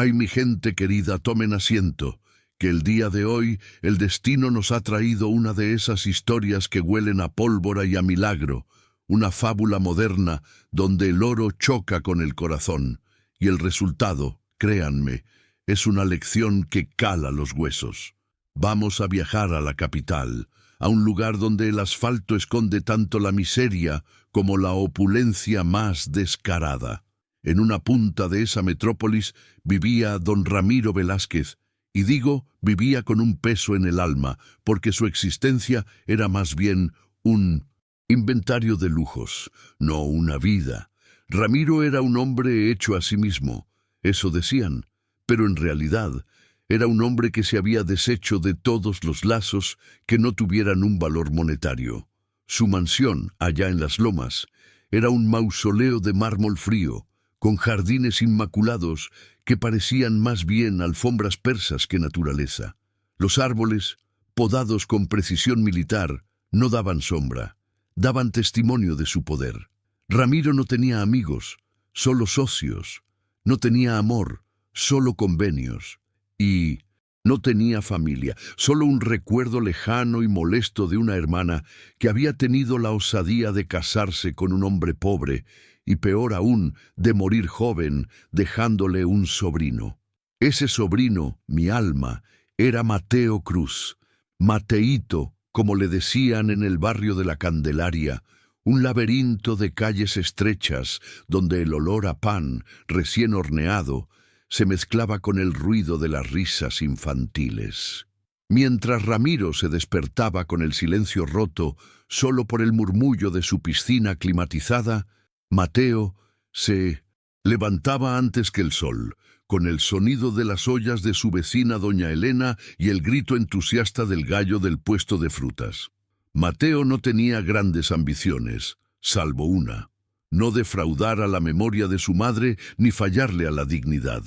Ay, mi gente querida, tomen asiento, que el día de hoy el destino nos ha traído una de esas historias que huelen a pólvora y a milagro, una fábula moderna donde el oro choca con el corazón, y el resultado, créanme, es una lección que cala los huesos. Vamos a viajar a la capital, a un lugar donde el asfalto esconde tanto la miseria como la opulencia más descarada. En una punta de esa metrópolis vivía don Ramiro Velázquez, y digo vivía con un peso en el alma, porque su existencia era más bien un inventario de lujos, no una vida. Ramiro era un hombre hecho a sí mismo, eso decían, pero en realidad era un hombre que se había deshecho de todos los lazos que no tuvieran un valor monetario. Su mansión, allá en las lomas, era un mausoleo de mármol frío, con jardines inmaculados que parecían más bien alfombras persas que naturaleza. Los árboles, podados con precisión militar, no daban sombra, daban testimonio de su poder. Ramiro no tenía amigos, solo socios, no tenía amor, solo convenios, y no tenía familia, solo un recuerdo lejano y molesto de una hermana que había tenido la osadía de casarse con un hombre pobre, y peor aún, de morir joven, dejándole un sobrino. Ese sobrino, mi alma, era Mateo Cruz, Mateíto, como le decían en el barrio de la Candelaria, un laberinto de calles estrechas donde el olor a pan recién horneado se mezclaba con el ruido de las risas infantiles. Mientras Ramiro se despertaba con el silencio roto solo por el murmullo de su piscina climatizada, Mateo se levantaba antes que el sol, con el sonido de las ollas de su vecina doña Elena y el grito entusiasta del gallo del puesto de frutas. Mateo no tenía grandes ambiciones, salvo una: no defraudar a la memoria de su madre ni fallarle a la dignidad.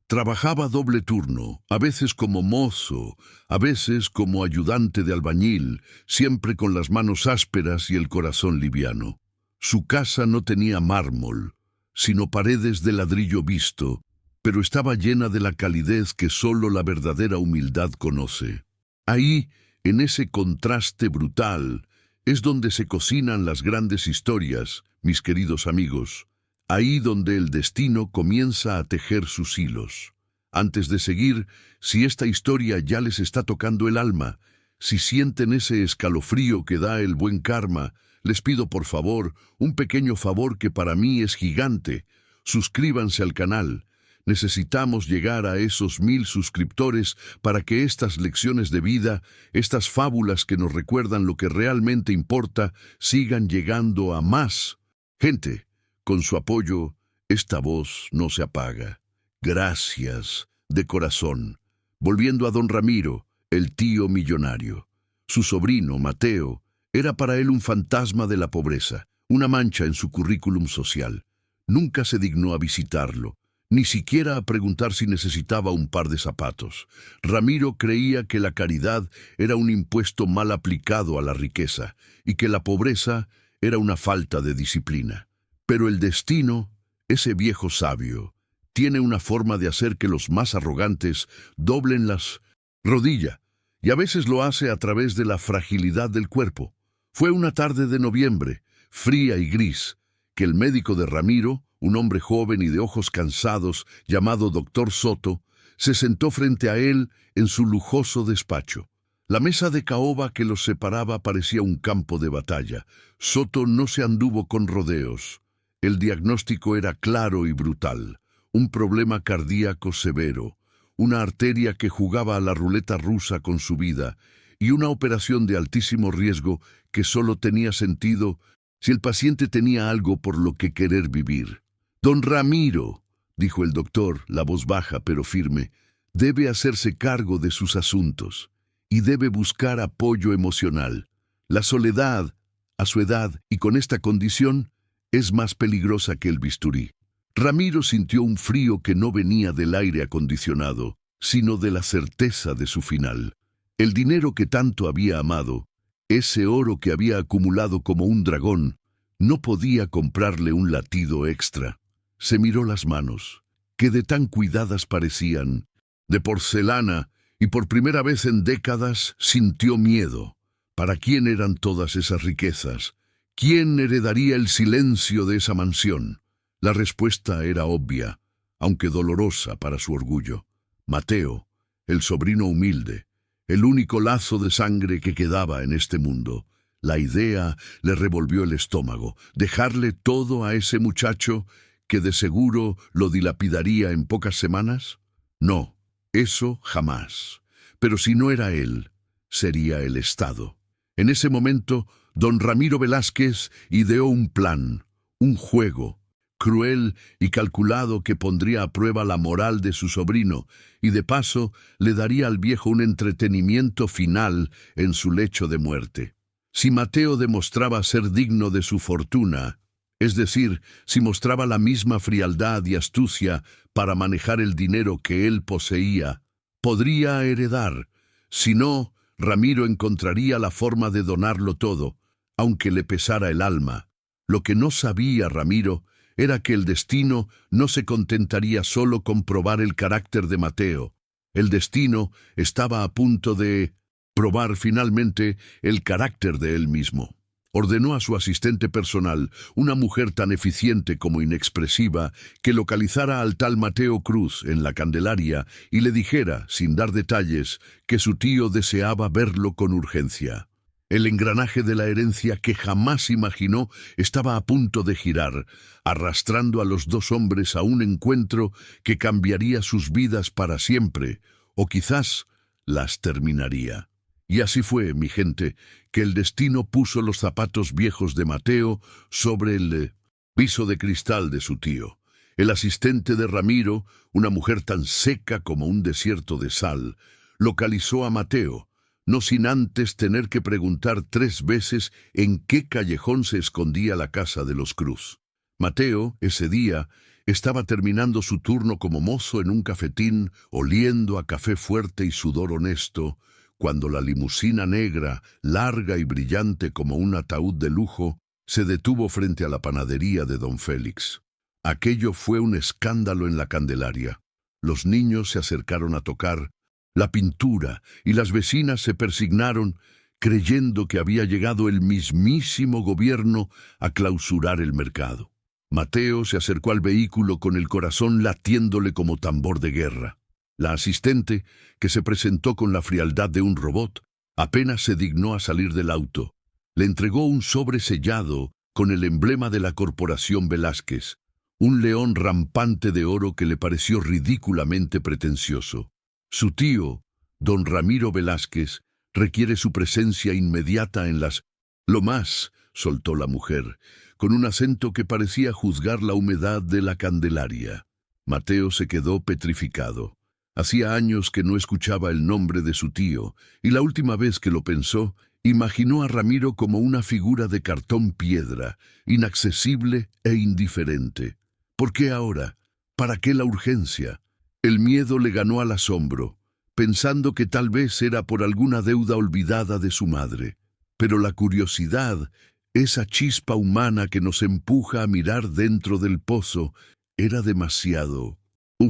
Trabajaba doble turno, a veces como mozo, a veces como ayudante de albañil, siempre con las manos ásperas y el corazón liviano. Su casa no tenía mármol, sino paredes de ladrillo visto, pero estaba llena de la calidez que sólo la verdadera humildad conoce. Ahí, en ese contraste brutal, es donde se cocinan las grandes historias, mis queridos amigos, ahí donde el destino comienza a tejer sus hilos. Antes de seguir, si esta historia ya les está tocando el alma, si sienten ese escalofrío que da el buen karma, les pido por favor, un pequeño favor que para mí es gigante. Suscríbanse al canal. Necesitamos llegar a esos 1000 suscriptores para que estas lecciones de vida, estas fábulas que nos recuerdan lo que realmente importa, sigan llegando a más gente. Con su apoyo, esta voz no se apaga. Gracias, de corazón. Volviendo a don Ramiro, el tío millonario. Su sobrino, Mateo, era para él un fantasma de la pobreza, una mancha en su currículum social. Nunca se dignó a visitarlo, ni siquiera a preguntar si necesitaba un par de zapatos. Ramiro creía que la caridad era un impuesto mal aplicado a la riqueza, y que la pobreza era una falta de disciplina. Pero el destino, ese viejo sabio, tiene una forma de hacer que los más arrogantes doblen las rodillas, y a veces lo hace a través de la fragilidad del cuerpo. Fue una tarde de noviembre, fría y gris, que el médico de Ramiro, un hombre joven y de ojos cansados, llamado doctor Soto, se sentó frente a él en su lujoso despacho. La mesa de caoba que los separaba parecía un campo de batalla. Soto no se anduvo con rodeos. El diagnóstico era claro y brutal: un problema cardíaco severo, una arteria que jugaba a la ruleta rusa con su vida, y una operación de altísimo riesgo que solo tenía sentido si el paciente tenía algo por lo que querer vivir. «Don Ramiro», dijo el doctor, la voz baja pero firme, «debe hacerse cargo de sus asuntos y debe buscar apoyo emocional. La soledad, a su edad y con esta condición, es más peligrosa que el bisturí». Ramiro sintió un frío que no venía del aire acondicionado, sino de la certeza de su final. El dinero que tanto había amado, ese oro que había acumulado como un dragón, no podía comprarle un latido extra. Se miró las manos. que de tan cuidadas parecían, de porcelana, y por primera vez en décadas sintió miedo. ¿Para quién eran todas esas riquezas? ¿Quién heredaría el silencio de esa mansión? La respuesta era obvia, aunque dolorosa para su orgullo. Mateo, el sobrino humilde, el único lazo de sangre que quedaba en este mundo. La idea le revolvió el estómago. ¿Dejarle todo a ese muchacho que de seguro lo dilapidaría en pocas semanas? No, eso jamás. Pero si no era él, sería el Estado. En ese momento, don Ramiro Velázquez ideó un plan, un juego, cruel y calculado que pondría a prueba la moral de su sobrino y de paso le daría al viejo un entretenimiento final en su lecho de muerte. Si Mateo demostraba ser digno de su fortuna, es decir, si mostraba la misma frialdad y astucia para manejar el dinero que él poseía, podría heredar. Si no, Ramiro encontraría la forma de donarlo todo, aunque le pesara el alma. Lo que no sabía Ramiro era que el destino no se contentaría solo con probar el carácter de Mateo. El destino estaba a punto de probar finalmente el carácter de él mismo. Ordenó a su asistente personal, una mujer tan eficiente como inexpresiva, que localizara al tal Mateo Cruz en la Candelaria y le dijera, sin dar detalles, que su tío deseaba verlo con urgencia. El engranaje de la herencia que jamás imaginó estaba a punto de girar, arrastrando a los dos hombres a un encuentro que cambiaría sus vidas para siempre, o quizás las terminaría. Y así fue, mi gente, que el destino puso los zapatos viejos de Mateo sobre el piso de cristal de su tío. El asistente de Ramiro, una mujer tan seca como un desierto de sal, localizó a Mateo, no sin antes tener que preguntar 3 veces en qué callejón se escondía la casa de los Cruz. Mateo, ese día, estaba terminando su turno como mozo en un cafetín, oliendo a café fuerte y sudor honesto, cuando la limusina negra, larga y brillante como un ataúd de lujo, se detuvo frente a la panadería de don Félix. Aquello fue un escándalo en la Candelaria. Los niños se acercaron a tocar la pintura y las vecinas se persignaron, creyendo que había llegado el mismísimo gobierno a clausurar el mercado. Mateo se acercó al vehículo con el corazón latiéndole como tambor de guerra. La asistente, que se presentó con la frialdad de un robot, apenas se dignó a salir del auto. Le entregó un sobre sellado con el emblema de la Corporación Velázquez, un león rampante de oro que le pareció ridículamente pretencioso. Su tío, don Ramiro Velázquez, requiere su presencia inmediata en las... «Lo más», soltó la mujer, con un acento que parecía juzgar la humedad de la Candelaria. Mateo se quedó petrificado. Hacía años que no escuchaba el nombre de su tío, y la última vez que lo pensó, imaginó a Ramiro como una figura de cartón piedra, inaccesible e indiferente. ¿Por qué ahora? ¿Para qué la urgencia? El miedo le ganó al asombro, pensando que tal vez era por alguna deuda olvidada de su madre. Pero la curiosidad, esa chispa humana que nos empuja a mirar dentro del pozo, era demasiado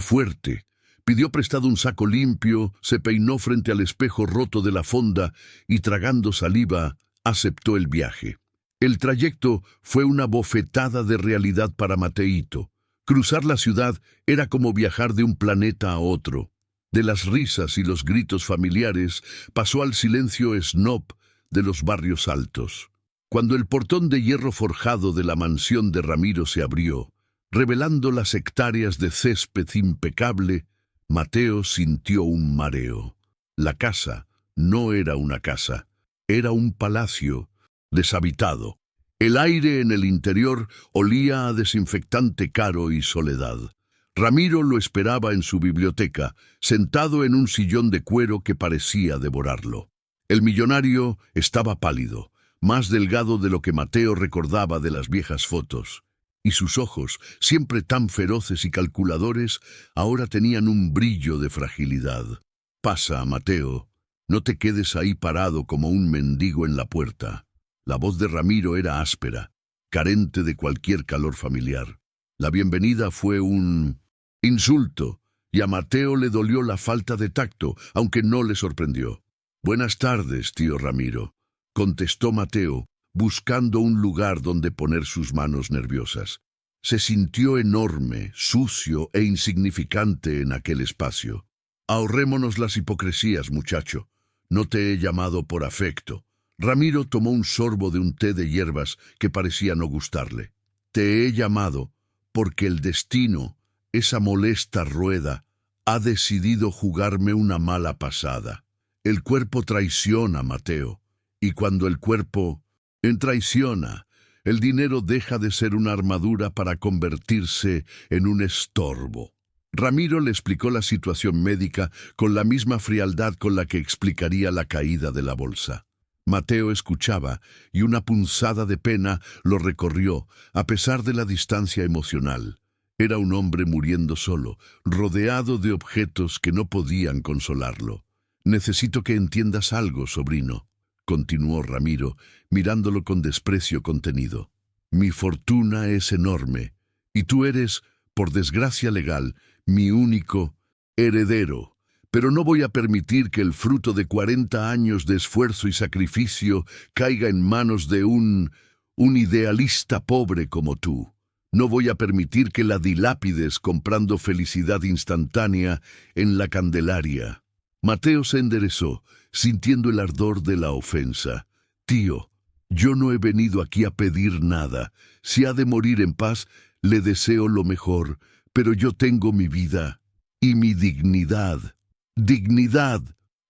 fuerte. Pidió prestado un saco limpio, se peinó frente al espejo roto de la fonda y, tragando saliva, aceptó el viaje. El trayecto fue una bofetada de realidad para Mateito. Cruzar la ciudad era como viajar de un planeta a otro. De las risas y los gritos familiares pasó al silencio snob de los barrios altos. Cuando el portón de hierro forjado de la mansión de Ramiro se abrió, revelando las hectáreas de césped impecable, Mateo sintió un mareo. La casa no era una casa, era un palacio deshabitado. El aire en el interior olía a desinfectante caro y soledad. Ramiro lo esperaba en su biblioteca, sentado en un sillón de cuero que parecía devorarlo. El millonario estaba pálido, más delgado de lo que Mateo recordaba de las viejas fotos. Y sus ojos, siempre tan feroces y calculadores, ahora tenían un brillo de fragilidad. «Pasa, Mateo. No te quedes ahí parado como un mendigo en la puerta». La voz de Ramiro era áspera, carente de cualquier calor familiar. La bienvenida fue un Insulto, y a Mateo le dolió la falta de tacto, aunque no le sorprendió. «Buenas tardes, tío Ramiro», contestó Mateo, buscando un lugar donde poner sus manos nerviosas. Se sintió enorme, sucio e insignificante en aquel espacio. «Ahorrémonos las hipocresías, muchacho. No te he llamado por afecto». Ramiro tomó un sorbo de un té de hierbas que parecía no gustarle. «Te he llamado porque el destino, esa molesta rueda, ha decidido jugarme una mala pasada. El cuerpo traiciona, Mateo, y cuando el cuerpo traiciona, el dinero deja de ser una armadura para convertirse en un estorbo». Ramiro le explicó la situación médica con la misma frialdad con la que explicaría la caída de la bolsa. Mateo escuchaba, y una punzada de pena lo recorrió, a pesar de la distancia emocional. Era un hombre muriendo solo, rodeado de objetos que no podían consolarlo. «Necesito que entiendas algo, sobrino», continuó Ramiro, mirándolo con desprecio contenido. «Mi fortuna es enorme, y tú eres, por desgracia legal, mi único heredero. Pero no voy a permitir que el fruto de 40 años de esfuerzo y sacrificio caiga en manos de un idealista pobre como tú. No voy a permitir que la dilápides comprando felicidad instantánea en la Candelaria». Mateo se enderezó, sintiendo el ardor de la ofensa. «Tío, yo no he venido aquí a pedir nada. Si ha de morir en paz, le deseo lo mejor, pero yo tengo mi vida y mi dignidad». «¡Dignidad!».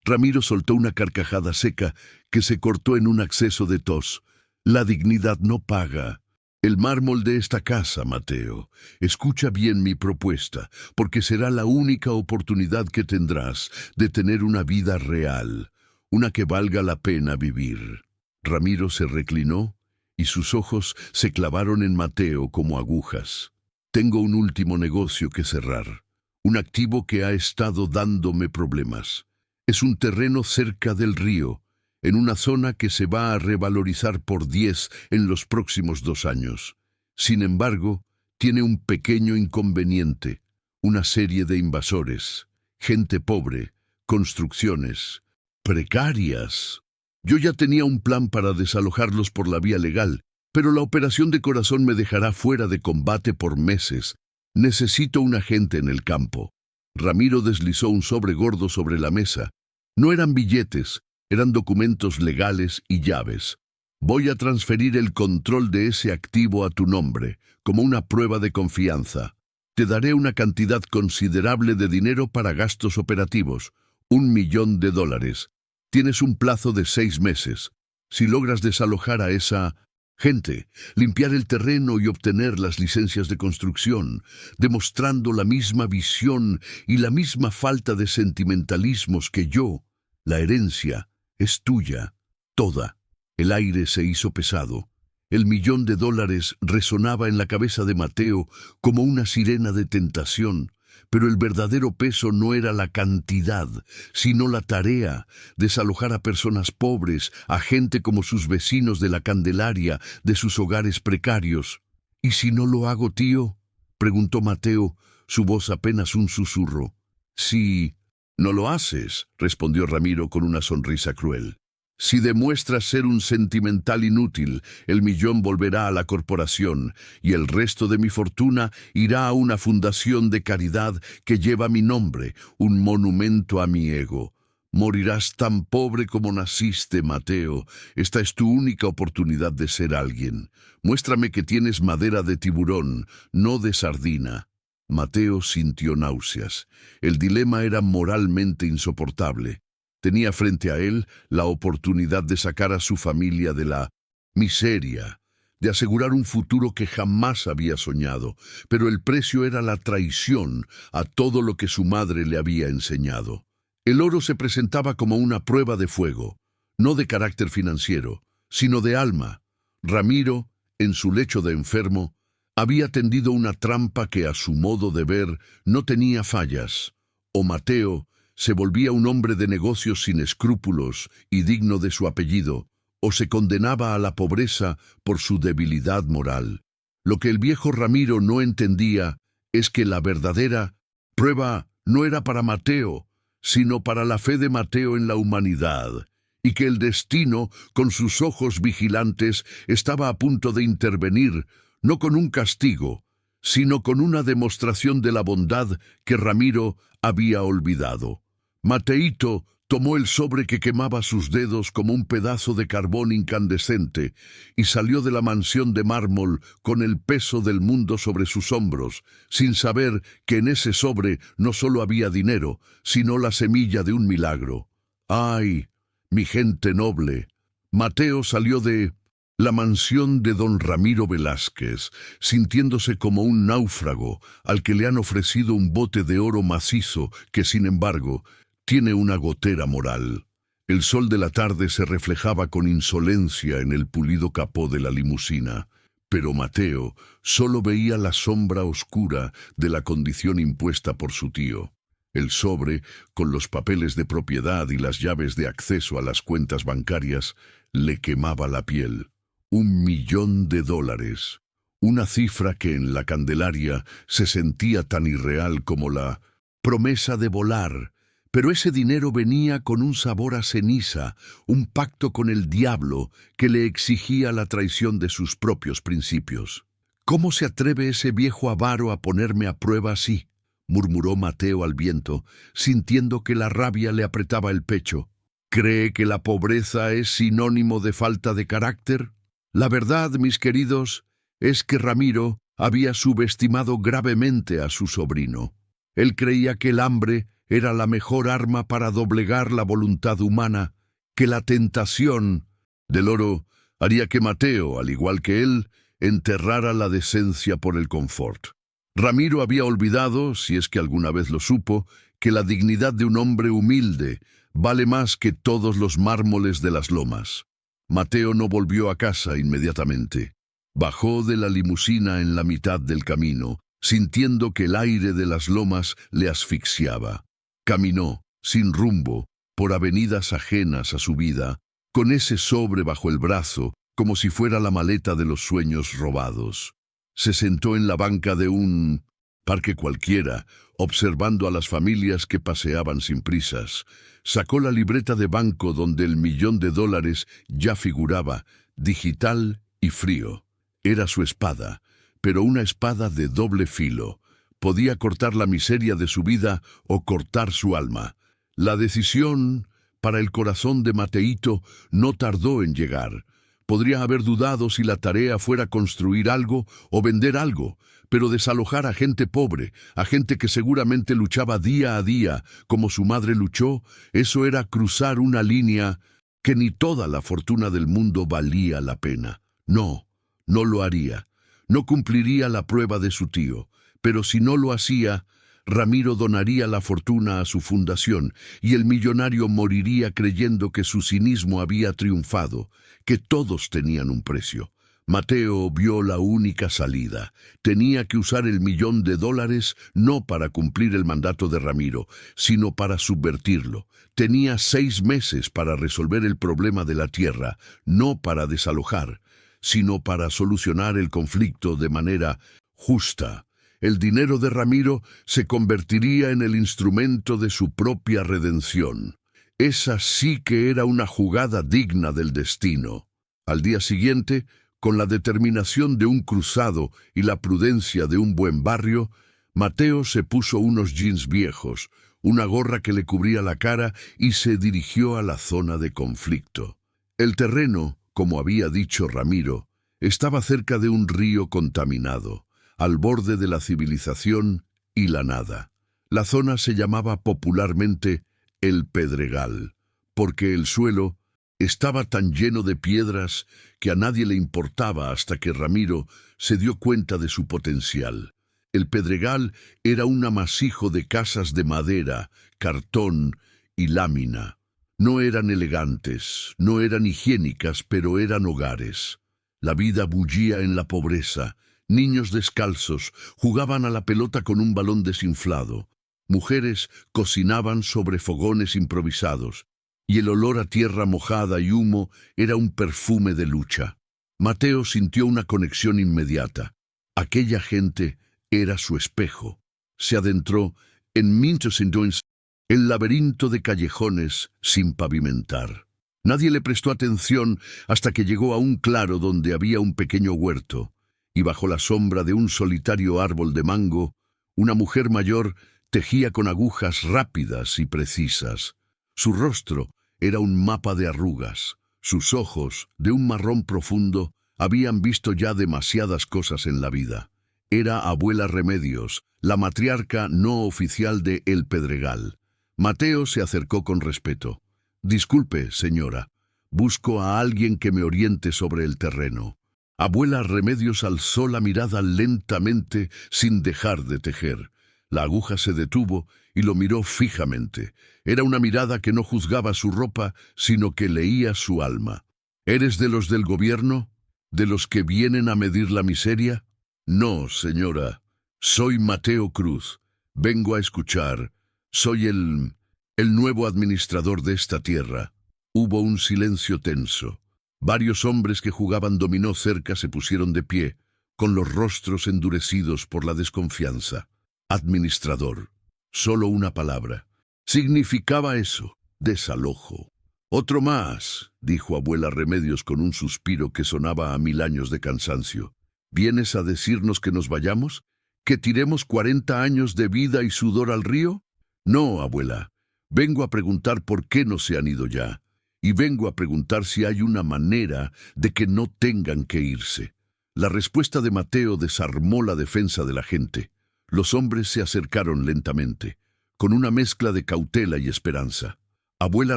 Ramiro soltó una carcajada seca que se cortó en un acceso de tos. «La dignidad no paga. El mármol de esta casa, Mateo. Escucha bien mi propuesta, porque será la única oportunidad que tendrás de tener una vida real, una que valga la pena vivir». Ramiro se reclinó y sus ojos se clavaron en Mateo como agujas. «Tengo un último negocio que cerrar, un activo que ha estado dándome problemas. Es un terreno cerca del río, en una zona que se va a revalorizar por 10 en los próximos 2 años. Sin embargo, tiene un pequeño inconveniente, una serie de invasores, gente pobre, construcciones precarias. Yo ya tenía un plan para desalojarlos por la vía legal, pero la operación de corazón me dejará fuera de combate por meses. Necesito un agente en el campo». Ramiro deslizó un sobre gordo sobre la mesa. No eran billetes, eran documentos legales y llaves. «Voy a transferir el control de ese activo a tu nombre, como una prueba de confianza. Te daré una cantidad considerable de dinero para gastos operativos, $1.000.000. Tienes un plazo de 6 meses. Si logras desalojar a esa gente, limpiar el terreno y obtener las licencias de construcción, demostrando la misma visión y la misma falta de sentimentalismos que yo, la herencia es tuya, toda». El aire se hizo pesado. El $1.000.000 resonaba en la cabeza de Mateo como una sirena de tentación, pero el verdadero peso no era la cantidad, sino la tarea: desalojar a personas pobres, a gente como sus vecinos de la Candelaria, de sus hogares precarios. «¿Y si no lo hago, tío?», preguntó Mateo, su voz apenas un susurro. «Si no lo haces», respondió Ramiro con una sonrisa cruel. «Si demuestras ser un sentimental inútil, el millón volverá a la corporación y el resto de mi fortuna irá a una fundación de caridad que lleva mi nombre, un monumento a mi ego. Morirás tan pobre como naciste, Mateo. Esta es tu única oportunidad de ser alguien. Muéstrame que tienes madera de tiburón, no de sardina». Mateo sintió náuseas. El dilema era moralmente insoportable. Tenía frente a él la oportunidad de sacar a su familia de la miseria, de asegurar un futuro que jamás había soñado, pero el precio era la traición a todo lo que su madre le había enseñado. El oro se presentaba como una prueba de fuego, no de carácter financiero, sino de alma. Ramiro, en su lecho de enfermo, había tendido una trampa que a su modo de ver no tenía fallas. O Mateo se volvía un hombre de negocios sin escrúpulos y digno de su apellido, o se condenaba a la pobreza por su debilidad moral. Lo que el viejo Ramiro no entendía es que la verdadera Prueba no era para Mateo, sino para la fe de Mateo en la humanidad, y que el destino, con sus ojos vigilantes, estaba a punto de intervenir, no con un castigo, sino con una demostración de la bondad que Ramiro había olvidado. Mateito tomó el sobre que quemaba sus dedos como un pedazo de carbón incandescente y salió de la mansión de mármol con el peso del mundo sobre sus hombros, sin saber que en ese sobre no solo había dinero, sino la semilla de un milagro. ¡Ay, mi gente noble! Mateo salió de la mansión de don Ramiro Velázquez, sintiéndose como un náufrago al que le han ofrecido un bote de oro macizo que, sin embargo, tiene una gotera moral. El sol de la tarde se reflejaba con insolencia en el pulido capó de la limusina, pero Mateo solo veía la sombra oscura de la condición impuesta por su tío. El sobre, con los papeles de propiedad y las llaves de acceso a las cuentas bancarias, le quemaba la piel. $1.000.000, una cifra que en la Candelaria se sentía tan irreal como la promesa de volar. Pero ese dinero venía con un sabor a ceniza, un pacto con el diablo que le exigía la traición de sus propios principios. ¿Cómo se atreve ese viejo avaro a ponerme a prueba así?, murmuró Mateo al viento, sintiendo que la rabia le apretaba el pecho. ¿Cree que la pobreza es sinónimo de falta de carácter? La verdad, mis queridos, es que Ramiro había subestimado gravemente a su sobrino. Él creía que el hambre era la mejor arma para doblegar la voluntad humana, que la tentación del oro haría que Mateo, al igual que él, enterrara la decencia por el confort. Ramiro había olvidado, si es que alguna vez lo supo, que la dignidad de un hombre humilde vale más que todos los mármoles de las lomas. Mateo no volvió a casa inmediatamente. Bajó de la limusina en la mitad del camino, sintiendo que el aire de las lomas le asfixiaba. Caminó, sin rumbo, por avenidas ajenas a su vida, con ese sobre bajo el brazo, como si fuera la maleta de los sueños robados. Se sentó en la banca de un parque cualquiera, observando a las familias que paseaban sin prisas. Sacó la libreta de banco donde el $1.000.000 ya figuraba, digital y frío. Era su espada, pero una espada de doble filo. Podía cortar la miseria de su vida o cortar su alma. La decisión para el corazón de Mateito no tardó en llegar. Podría haber dudado si la tarea fuera construir algo o vender algo, pero desalojar a gente pobre, a gente que seguramente luchaba día a día, como su madre luchó, eso era cruzar una línea que ni toda la fortuna del mundo valía la pena. No, no lo haría. No cumpliría la prueba de su tío. Pero si no lo hacía, Ramiro donaría la fortuna a su fundación y el millonario moriría creyendo que su cinismo había triunfado, que todos tenían un precio. Mateo vio la única salida. Tenía que usar el $1.000.000 no para cumplir el mandato de Ramiro, sino para subvertirlo. Tenía 6 meses para resolver el problema de la tierra, no para desalojar, sino para solucionar el conflicto de manera justa. El dinero de Ramiro se convertiría en el instrumento de su propia redención. Esa sí que era una jugada digna del destino. Al día siguiente, con la determinación de un cruzado y la prudencia de un buen barrio, Mateo se puso unos jeans viejos, una gorra que le cubría la cara y se dirigió a la zona de conflicto. El terreno, como había dicho Ramiro, estaba cerca de un río contaminado, al borde de la civilización y la nada. La zona se llamaba popularmente El Pedregal, porque el suelo estaba tan lleno de piedras que a nadie le importaba hasta que Ramiro se dio cuenta de su potencial. El Pedregal era un amasijo de casas de madera, cartón y lámina. No eran elegantes, no eran higiénicas, pero eran hogares. La vida bullía en la pobreza. Niños descalzos jugaban a la pelota con un balón desinflado. Mujeres cocinaban sobre fogones improvisados, y el olor a tierra mojada y humo era un perfume de lucha. Mateo sintió una conexión inmediata. Aquella gente era su espejo. Se adentró en Mintosindoins, el laberinto de callejones sin pavimentar. Nadie le prestó atención hasta que llegó a un claro donde había un pequeño huerto, y bajo la sombra de un solitario árbol de mango, una mujer mayor tejía con agujas rápidas y precisas. Su rostro era un mapa de arrugas. Sus ojos, de un marrón profundo, habían visto ya demasiadas cosas en la vida. Era abuela Remedios, la matriarca no oficial de El Pedregal. Mateo se acercó con respeto. «Disculpe, señora, busco a alguien que me oriente sobre el terreno». Abuela Remedios alzó la mirada lentamente sin dejar de tejer. La aguja se detuvo y lo miró fijamente. Era una mirada que no juzgaba su ropa, sino que leía su alma. «¿Eres de los del gobierno? ¿De los que vienen a medir la miseria?» «No, señora. Soy Mateo Cruz. Vengo a escuchar. Soy el nuevo administrador de esta tierra». Hubo un silencio tenso. Varios hombres que jugaban dominó cerca se pusieron de pie, con los rostros endurecidos por la desconfianza. Administrador. Solo una palabra. Significaba eso: desalojo. «Otro más», dijo abuela Remedios con un suspiro que sonaba a 1000 años de cansancio. «¿Vienes a decirnos que nos vayamos? ¿Que tiremos 40 años de vida y sudor al río?» «No, abuela. Vengo a preguntar por qué no se han ido ya. Y vengo a preguntar si hay una manera de que no tengan que irse». La respuesta de Mateo desarmó la defensa de la gente. Los hombres se acercaron lentamente, con una mezcla de cautela y esperanza. Abuela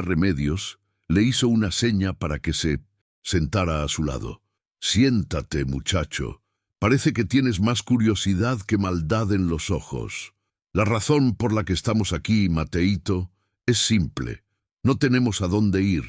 Remedios le hizo una seña para que se sentara a su lado. «Siéntate, muchacho. Parece que tienes más curiosidad que maldad en los ojos. La razón por la que estamos aquí, Mateito, es simple. No tenemos a dónde ir.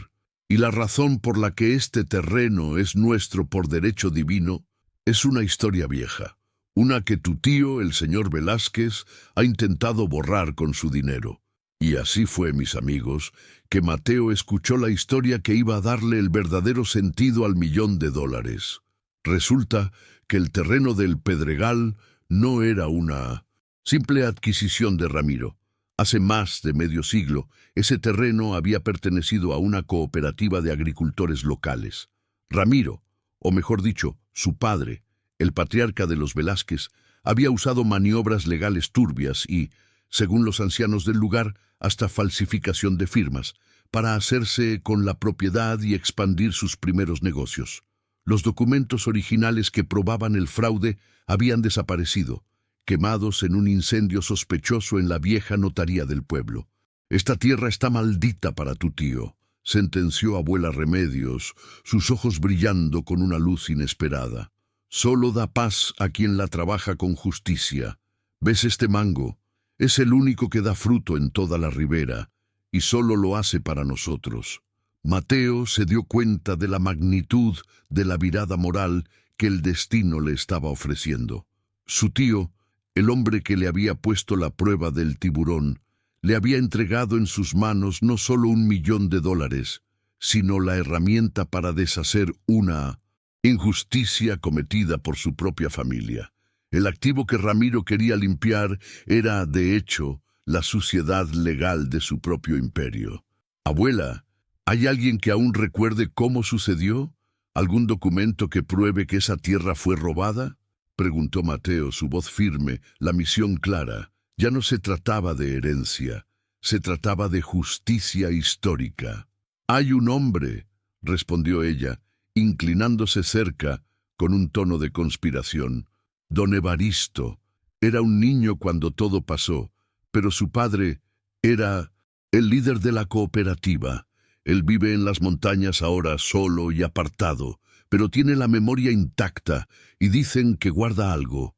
Y la razón por la que este terreno es nuestro por derecho divino es una historia vieja. Una que tu tío, el señor Velázquez, ha intentado borrar con su dinero. Y así fue, mis amigos, que Mateo escuchó la historia que iba a darle el verdadero sentido al $1.000.000. Resulta que el terreno del Pedregal no era una simple adquisición de Ramiro. Hace más de medio siglo, ese terreno había pertenecido a una cooperativa de agricultores locales. Ramiro, o mejor dicho, su padre, el patriarca de los Velázquez, había usado maniobras legales turbias y, según los ancianos del lugar, hasta falsificación de firmas, para hacerse con la propiedad y expandir sus primeros negocios. Los documentos originales que probaban el fraude habían desaparecido, quemados en un incendio sospechoso en la vieja notaría del pueblo. «Esta tierra está maldita para tu tío», sentenció abuela Remedios, sus ojos brillando con una luz inesperada. «Solo da paz a quien la trabaja con justicia. ¿Ves este mango? Es el único que da fruto en toda la ribera, y solo lo hace para nosotros». Mateo se dio cuenta de la magnitud de la virada moral que el destino le estaba ofreciendo. Su tío, el hombre que le había puesto la prueba del tiburón, le había entregado en sus manos no solo $1.000.000, sino la herramienta para deshacer una injusticia cometida por su propia familia. El activo que Ramiro quería limpiar era, de hecho, la suciedad legal de su propio imperio. «Abuela, ¿hay alguien que aún recuerde cómo sucedió? ¿Algún documento que pruebe que esa tierra fue robada?», preguntó Mateo, su voz firme, la misión clara. Ya no se trataba de herencia, se trataba de justicia histórica. «Hay un hombre», respondió ella, inclinándose cerca, con un tono de conspiración. «Don Evaristo. Era un niño cuando todo pasó, pero su padre era el líder de la cooperativa. Él vive en las montañas ahora solo y apartado, pero tiene la memoria intacta y dicen que guarda algo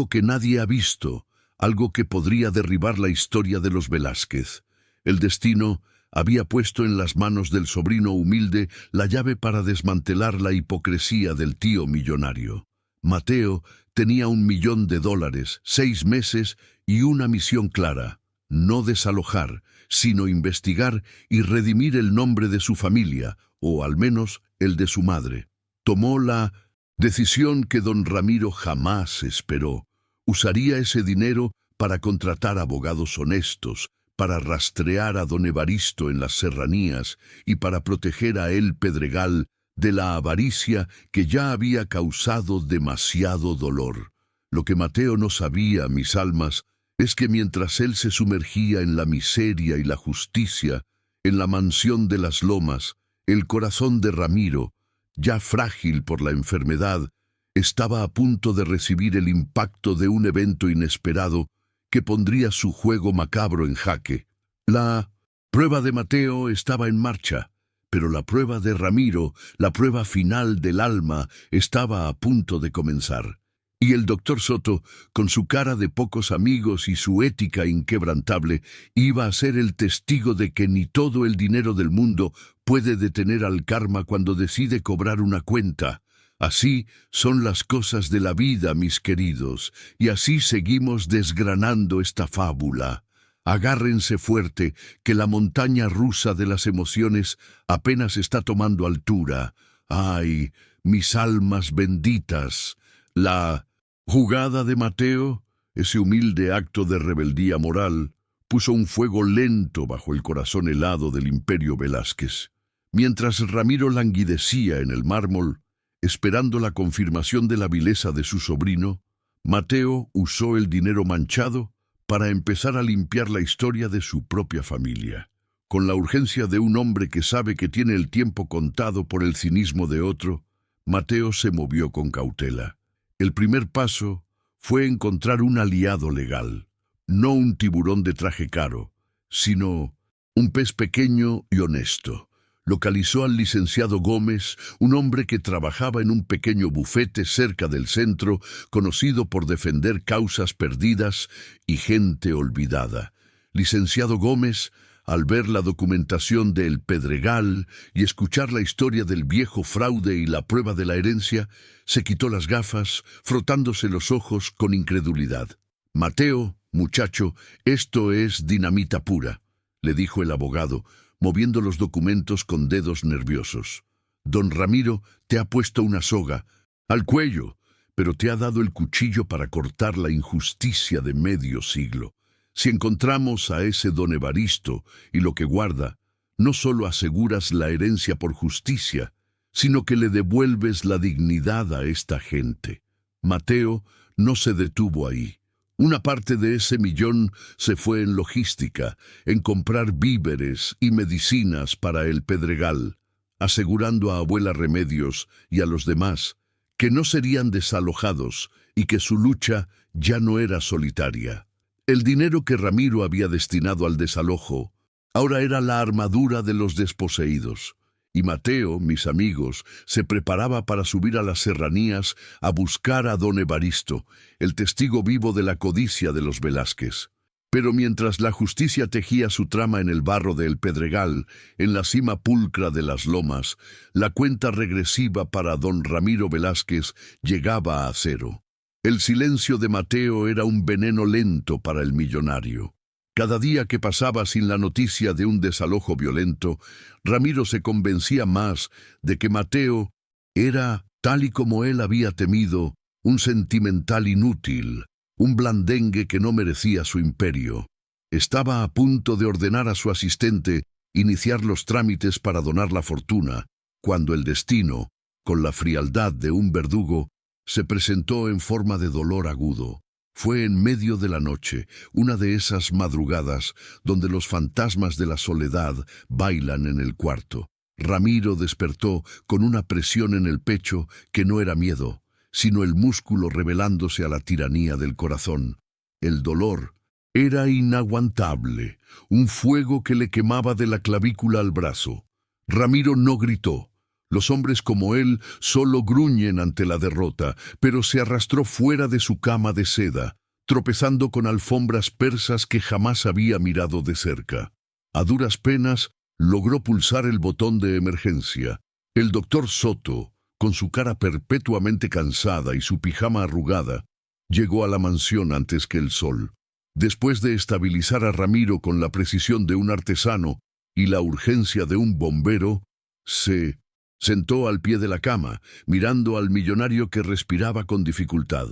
que nadie ha visto, algo que podría derribar la historia de los Velázquez. El destino había puesto en las manos del sobrino humilde la llave para desmantelar la hipocresía del tío millonario. Mateo tenía $1.000.000, 6 meses y una misión clara: no desalojar, sino investigar y redimir el nombre de su familia, o al menos el de su madre. Tomó la decisión que don Ramiro jamás esperó. Usaría ese dinero para contratar abogados honestos, para rastrear a don Evaristo en las serranías y para proteger a El Pedregal de la avaricia que ya había causado demasiado dolor. Lo que Mateo no sabía, mis almas, es que mientras él se sumergía en la miseria y la justicia, en la mansión de las Lomas, el corazón de Ramiro, ya frágil por la enfermedad, estaba a punto de recibir el impacto de un evento inesperado que pondría su juego macabro en jaque. La prueba de Mateo estaba en marcha, pero la prueba de Ramiro, la prueba final del alma, estaba a punto de comenzar. Y el doctor Soto, con su cara de pocos amigos y su ética inquebrantable, iba a ser el testigo de que ni todo el dinero del mundo puede detener al karma cuando decide cobrar una cuenta. Así son las cosas de la vida, mis queridos, y así seguimos desgranando esta fábula. Agárrense fuerte, que la montaña rusa de las emociones apenas está tomando altura. ¡Ay, mis almas benditas! La jugada de Mateo, ese humilde acto de rebeldía moral, puso un fuego lento bajo el corazón helado del Imperio Velázquez. Mientras Ramiro languidecía en el mármol, esperando la confirmación de la vileza de su sobrino, Mateo usó el dinero manchado para empezar a limpiar la historia de su propia familia. Con la urgencia de un hombre que sabe que tiene el tiempo contado por el cinismo de otro, Mateo se movió con cautela. El primer paso fue encontrar un aliado legal, no un tiburón de traje caro, sino un pez pequeño y honesto. Localizó al licenciado Gómez, un hombre que trabajaba en un pequeño bufete cerca del centro, conocido por defender causas perdidas y gente olvidada. Licenciado Gómez, al ver la documentación de El Pedregal y escuchar la historia del viejo fraude y la prueba de la herencia, se quitó las gafas, frotándose los ojos con incredulidad. «Mateo, muchacho, esto es dinamita pura», le dijo el abogado, moviendo los documentos con dedos nerviosos. «Don Ramiro te ha puesto una soga al cuello, pero te ha dado el cuchillo para cortar la injusticia de medio siglo. Si encontramos a ese don Evaristo y lo que guarda, no solo aseguras la herencia por justicia, sino que le devuelves la dignidad a esta gente». Mateo no se detuvo ahí. Una parte de ese millón se fue en logística, en comprar víveres y medicinas para El Pedregal, asegurando a abuela Remedios y a los demás que no serían desalojados y que su lucha ya no era solitaria. El dinero que Ramiro había destinado al desalojo ahora era la armadura de los desposeídos. Y Mateo, mis amigos, se preparaba para subir a las serranías a buscar a don Evaristo, el testigo vivo de la codicia de los Velázquez. Pero mientras la justicia tejía su trama en el barro de El Pedregal, en la cima pulcra de las Lomas, la cuenta regresiva para don Ramiro Velázquez llegaba a cero. El silencio de Mateo era un veneno lento para el millonario. Cada día que pasaba sin la noticia de un desalojo violento, Ramiro se convencía más de que Mateo era, tal y como él había temido, un sentimental inútil, un blandengue que no merecía su imperio. Estaba a punto de ordenar a su asistente iniciar los trámites para donar la fortuna, cuando el destino, con la frialdad de un verdugo, se presentó en forma de dolor agudo. Fue en medio de la noche, una de esas madrugadas donde los fantasmas de la soledad bailan en el cuarto. Ramiro despertó con una presión en el pecho que no era miedo, sino el músculo rebelándose a la tiranía del corazón. El dolor era inaguantable, un fuego que le quemaba de la clavícula al brazo. Ramiro no gritó. Los hombres como él solo gruñen ante la derrota, pero se arrastró fuera de su cama de seda, tropezando con alfombras persas que jamás había mirado de cerca. A duras penas, logró pulsar el botón de emergencia. El doctor Soto, con su cara perpetuamente cansada y su pijama arrugada, llegó a la mansión antes que el sol. Después de estabilizar a Ramiro con la precisión de un artesano y la urgencia de un bombero, se sentó al pie de la cama, mirando al millonario que respiraba con dificultad.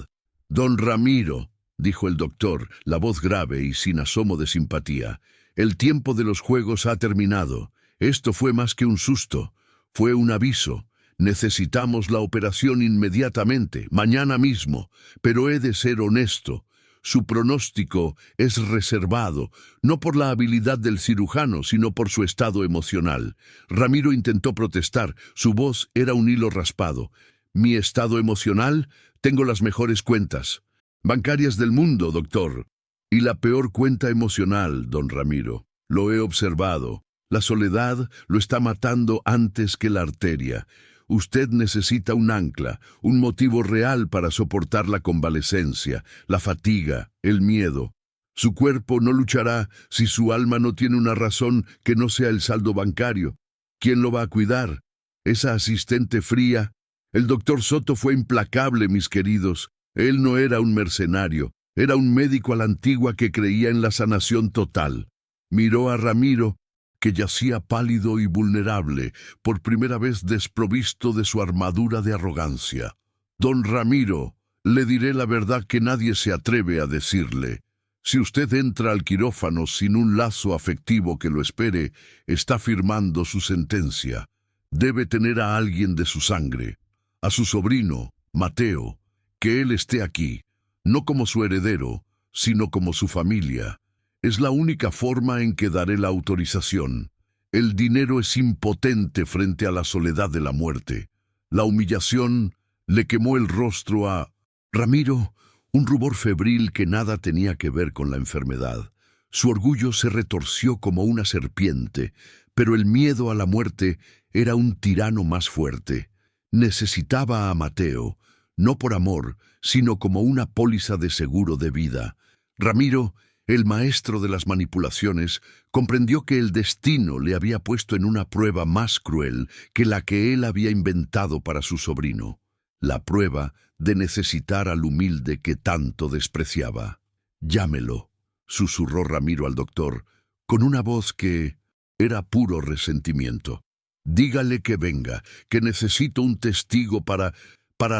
«Don Ramiro», dijo el doctor, la voz grave y sin asomo de simpatía. El tiempo de los juegos ha terminado. Esto fue más que un susto. Fue un aviso. Necesitamos la operación inmediatamente, mañana mismo. Pero he de ser honesto. Su pronóstico es reservado, no por la habilidad del cirujano, sino por su estado emocional. Ramiro intentó protestar. Su voz era un hilo raspado. ¿Mi estado emocional? Tengo las mejores cuentas bancarias del mundo, doctor. Y la peor cuenta emocional, don Ramiro. Lo he observado. La soledad lo está matando antes que la arteria. Usted necesita un ancla, un motivo real para soportar la convalecencia, la fatiga, el miedo. Su cuerpo no luchará si su alma no tiene una razón que no sea el saldo bancario. ¿Quién lo va a cuidar? ¿Esa asistente fría? El doctor Soto fue implacable, mis queridos. Él no era un mercenario, era un médico a la antigua que creía en la sanación total. Miró a Ramiro, que yacía pálido y vulnerable, por primera vez desprovisto de su armadura de arrogancia. Don Ramiro, le diré la verdad que nadie se atreve a decirle. Si usted entra al quirófano sin un lazo afectivo que lo espere, está firmando su sentencia. Debe tener a alguien de su sangre, a su sobrino, Mateo, que él esté aquí, no como su heredero, sino como su familia. Es la única forma en que daré la autorización. El dinero es impotente frente a la soledad de la muerte. La humillación le quemó el rostro a Ramiro, un rubor febril que nada tenía que ver con la enfermedad. Su orgullo se retorció como una serpiente, pero el miedo a la muerte era un tirano más fuerte. Necesitaba a Mateo, no por amor, sino como una póliza de seguro de vida. Ramiro, el maestro de las manipulaciones, comprendió que el destino le había puesto en una prueba más cruel que la que él había inventado para su sobrino. La prueba de necesitar al humilde que tanto despreciaba. «Llámelo», susurró Ramiro al doctor, con una voz que era puro resentimiento. «Dígale que venga, que necesito un testigo para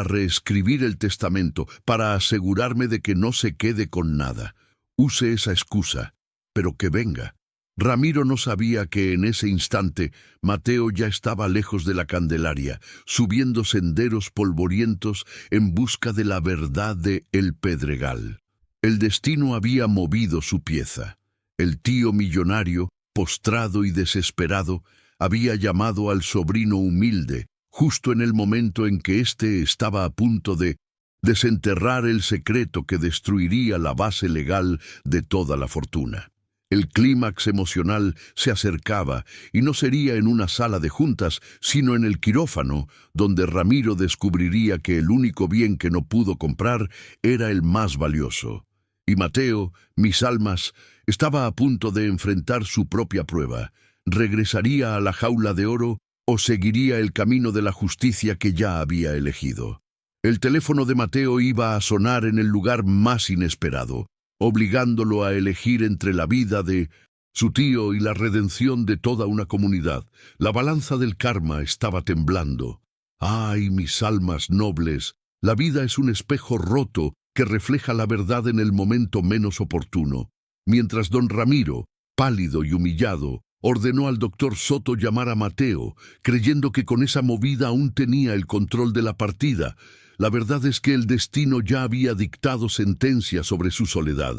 reescribir el testamento, para asegurarme de que no se quede con nada. Use esa excusa, pero que venga». Ramiro no sabía que en ese instante Mateo ya estaba lejos de la Candelaria, subiendo senderos polvorientos en busca de la verdad de El Pedregal. El destino había movido su pieza. El tío millonario, postrado y desesperado, había llamado al sobrino humilde, justo en el momento en que éste estaba a punto de desenterrar el secreto que destruiría la base legal de toda la fortuna. El clímax emocional se acercaba, y no sería en una sala de juntas, sino en el quirófano, donde Ramiro descubriría que el único bien que no pudo comprar era el más valioso. Y Mateo, mis almas, estaba a punto de enfrentar su propia prueba. ¿Regresaría a la jaula de oro o seguiría el camino de la justicia que ya había elegido? El teléfono de Mateo iba a sonar en el lugar más inesperado, obligándolo a elegir entre la vida de su tío y la redención de toda una comunidad. La balanza del karma estaba temblando. ¡Ay, mis almas nobles! La vida es un espejo roto que refleja la verdad en el momento menos oportuno. Mientras don Ramiro, pálido y humillado, ordenó al doctor Soto llamar a Mateo, creyendo que con esa movida aún tenía el control de la partida. La verdad es que el destino ya había dictado sentencia sobre su soledad.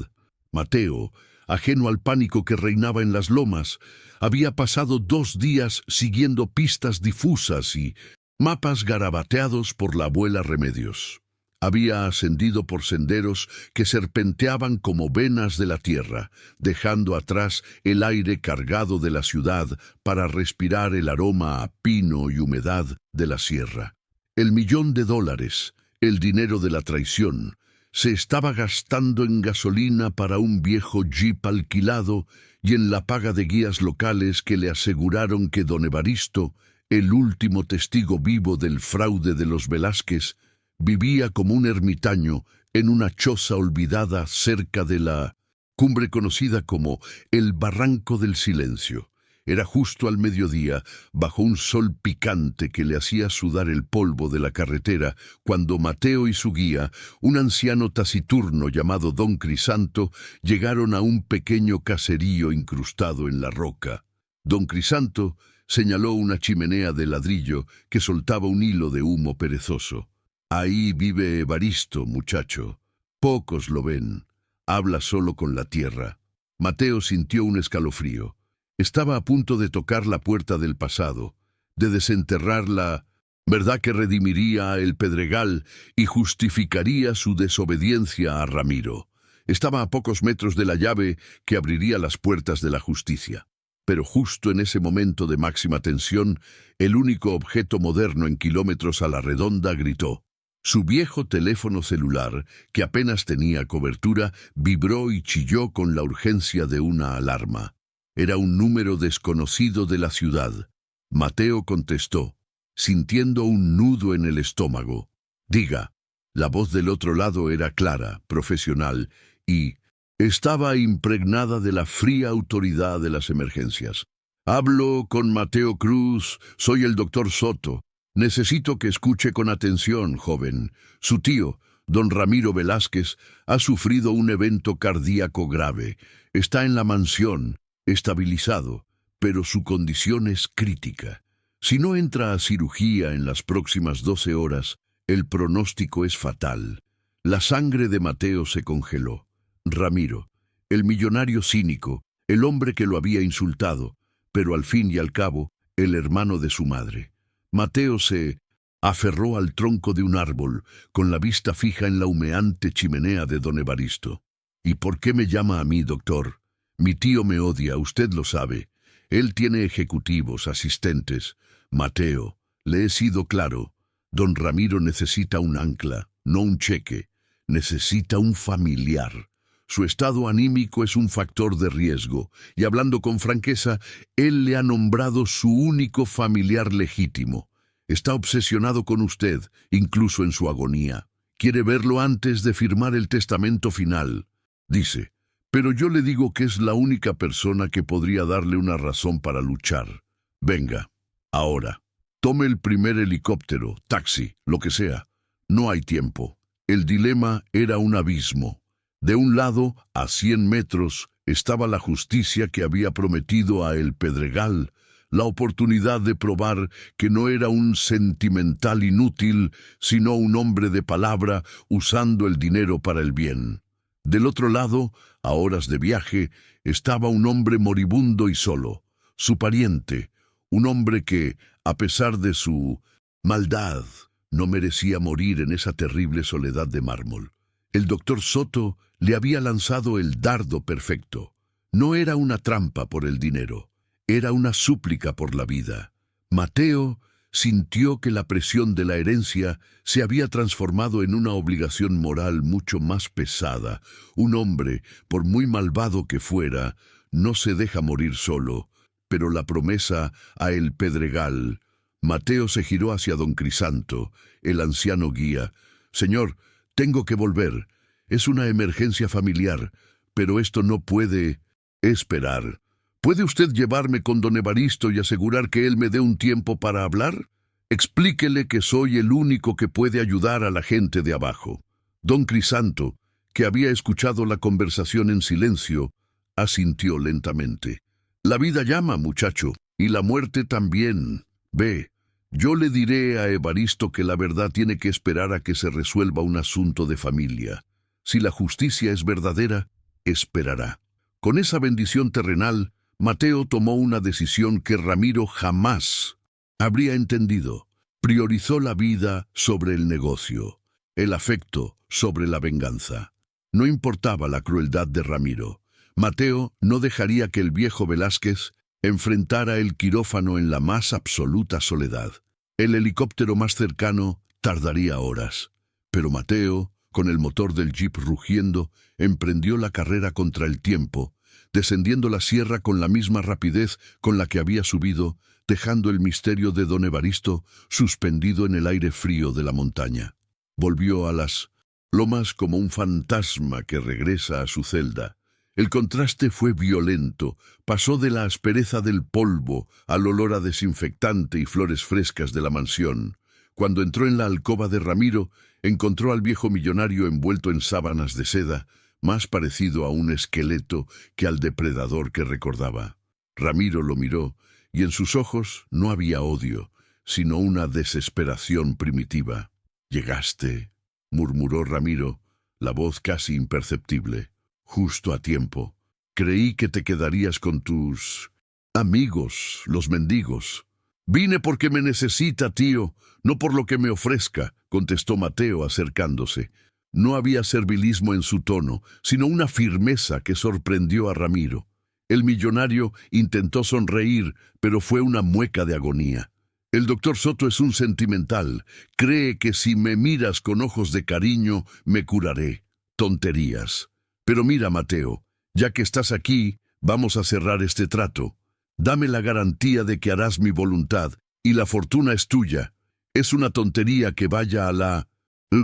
Mateo, ajeno al pánico que reinaba en las lomas, había pasado 2 días siguiendo pistas difusas y mapas garabateados por la abuela Remedios. Había ascendido por senderos que serpenteaban como venas de la tierra, dejando atrás el aire cargado de la ciudad para respirar el aroma a pino y humedad de la sierra. El $1.000.000, el dinero de la traición, se estaba gastando en gasolina para un viejo jeep alquilado y en la paga de guías locales que le aseguraron que don Evaristo, el último testigo vivo del fraude de los Velázquez, vivía como un ermitaño en una choza olvidada cerca de la cumbre conocida como el Barranco del Silencio. Era justo al mediodía, bajo un sol picante que le hacía sudar el polvo de la carretera, cuando Mateo y su guía, un anciano taciturno llamado Don Crisanto, llegaron a un pequeño caserío incrustado en la roca. Don Crisanto señaló una chimenea de ladrillo que soltaba un hilo de humo perezoso. Ahí vive Evaristo, muchacho. Pocos lo ven. Habla solo con la tierra. Mateo sintió un escalofrío. Estaba a punto de tocar la puerta del pasado, de desenterrar la verdad que redimiría a El Pedregal y justificaría su desobediencia a Ramiro. Estaba a pocos metros de la llave que abriría las puertas de la justicia. Pero justo en ese momento de máxima tensión, el único objeto moderno en kilómetros a la redonda gritó. Su viejo teléfono celular, que apenas tenía cobertura, vibró y chilló con la urgencia de una alarma. Era un número desconocido de la ciudad. Mateo contestó, sintiendo un nudo en el estómago. Diga. La voz del otro lado era clara, profesional, y estaba impregnada de la fría autoridad de las emergencias. Hablo con Mateo Cruz, soy el doctor Soto. Necesito que escuche con atención, joven. Su tío, don Ramiro Velázquez, ha sufrido un evento cardíaco grave. Está en la mansión, estabilizado, pero su condición es crítica. Si no entra a cirugía en las próximas 12 horas, el pronóstico es fatal. La sangre de Mateo se congeló. Ramiro, el millonario cínico, el hombre que lo había insultado, pero al fin y al cabo, el hermano de su madre. Mateo se aferró al tronco de un árbol, con la vista fija en la humeante chimenea de don Evaristo. ¿Y por qué me llama a mí, doctor? Mi tío me odia, usted lo sabe. Él tiene ejecutivos, asistentes. Mateo, le he sido claro. Don Ramiro necesita un ancla, no un cheque. Necesita un familiar. Su estado anímico es un factor de riesgo, y hablando con franqueza, él le ha nombrado su único familiar legítimo. Está obsesionado con usted, incluso en su agonía. Quiere verlo antes de firmar el testamento final. Dice, pero yo le digo que es la única persona que podría darle una razón para luchar. Venga, ahora. Tome el primer helicóptero, taxi, lo que sea. No hay tiempo. El dilema era un abismo. De un lado, a 100 metros, estaba la justicia que había prometido a El Pedregal, la oportunidad de probar que no era un sentimental inútil, sino un hombre de palabra usando el dinero para el bien. Del otro lado, a horas de viaje, estaba un hombre moribundo y solo, su pariente, un hombre que, a pesar de su maldad, no merecía morir en esa terrible soledad de mármol. El doctor Soto le había lanzado el dardo perfecto. No era una trampa por el dinero, era una súplica por la vida. Mateo sintió que la presión de la herencia se había transformado en una obligación moral mucho más pesada. Un hombre, por muy malvado que fuera, no se deja morir solo, pero la promesa a El Pedregal. Mateo se giró hacia don Crisanto, el anciano guía. Señor, tengo que volver. Es una emergencia familiar, pero esto no puede esperar. ¿Puede usted llevarme con don Evaristo y asegurar que él me dé un tiempo para hablar? Explíquele que soy el único que puede ayudar a la gente de abajo. Don Crisanto, que había escuchado la conversación en silencio, asintió lentamente. La vida llama, muchacho, y la muerte también. Ve, yo le diré a Evaristo que la verdad tiene que esperar a que se resuelva un asunto de familia. Si la justicia es verdadera, esperará. Con esa bendición terrenal, Mateo tomó una decisión que Ramiro jamás habría entendido. Priorizó la vida sobre el negocio, el afecto sobre la venganza. No importaba la crueldad de Ramiro. Mateo no dejaría que el viejo Velázquez enfrentara el quirófano en la más absoluta soledad. El helicóptero más cercano tardaría horas. Pero Mateo, con el motor del jeep rugiendo, emprendió la carrera contra el tiempo, descendiendo la sierra con la misma rapidez con la que había subido, dejando el misterio de don Evaristo suspendido en el aire frío de la montaña. Volvió a las lomas como un fantasma que regresa a su celda. El contraste fue violento, pasó de la aspereza del polvo al olor a desinfectante y flores frescas de la mansión. Cuando entró en la alcoba de Ramiro, encontró al viejo millonario envuelto en sábanas de seda, más parecido a un esqueleto que al depredador que recordaba. Ramiro lo miró, y en sus ojos no había odio, sino una desesperación primitiva. «Llegaste», murmuró Ramiro, la voz casi imperceptible. «Justo a tiempo. Creí que te quedarías con tus amigos, los mendigos». «Vine porque me necesita, tío, no por lo que me ofrezca», contestó Mateo acercándose. No había servilismo en su tono, sino una firmeza que sorprendió a Ramiro. El millonario intentó sonreír, pero fue una mueca de agonía. «El doctor Soto es un sentimental. Cree que si me miras con ojos de cariño, me curaré. Tonterías. Pero mira, Mateo, ya que estás aquí, vamos a cerrar este trato. Dame la garantía de que harás mi voluntad, y la fortuna es tuya. Es una tontería que vaya a la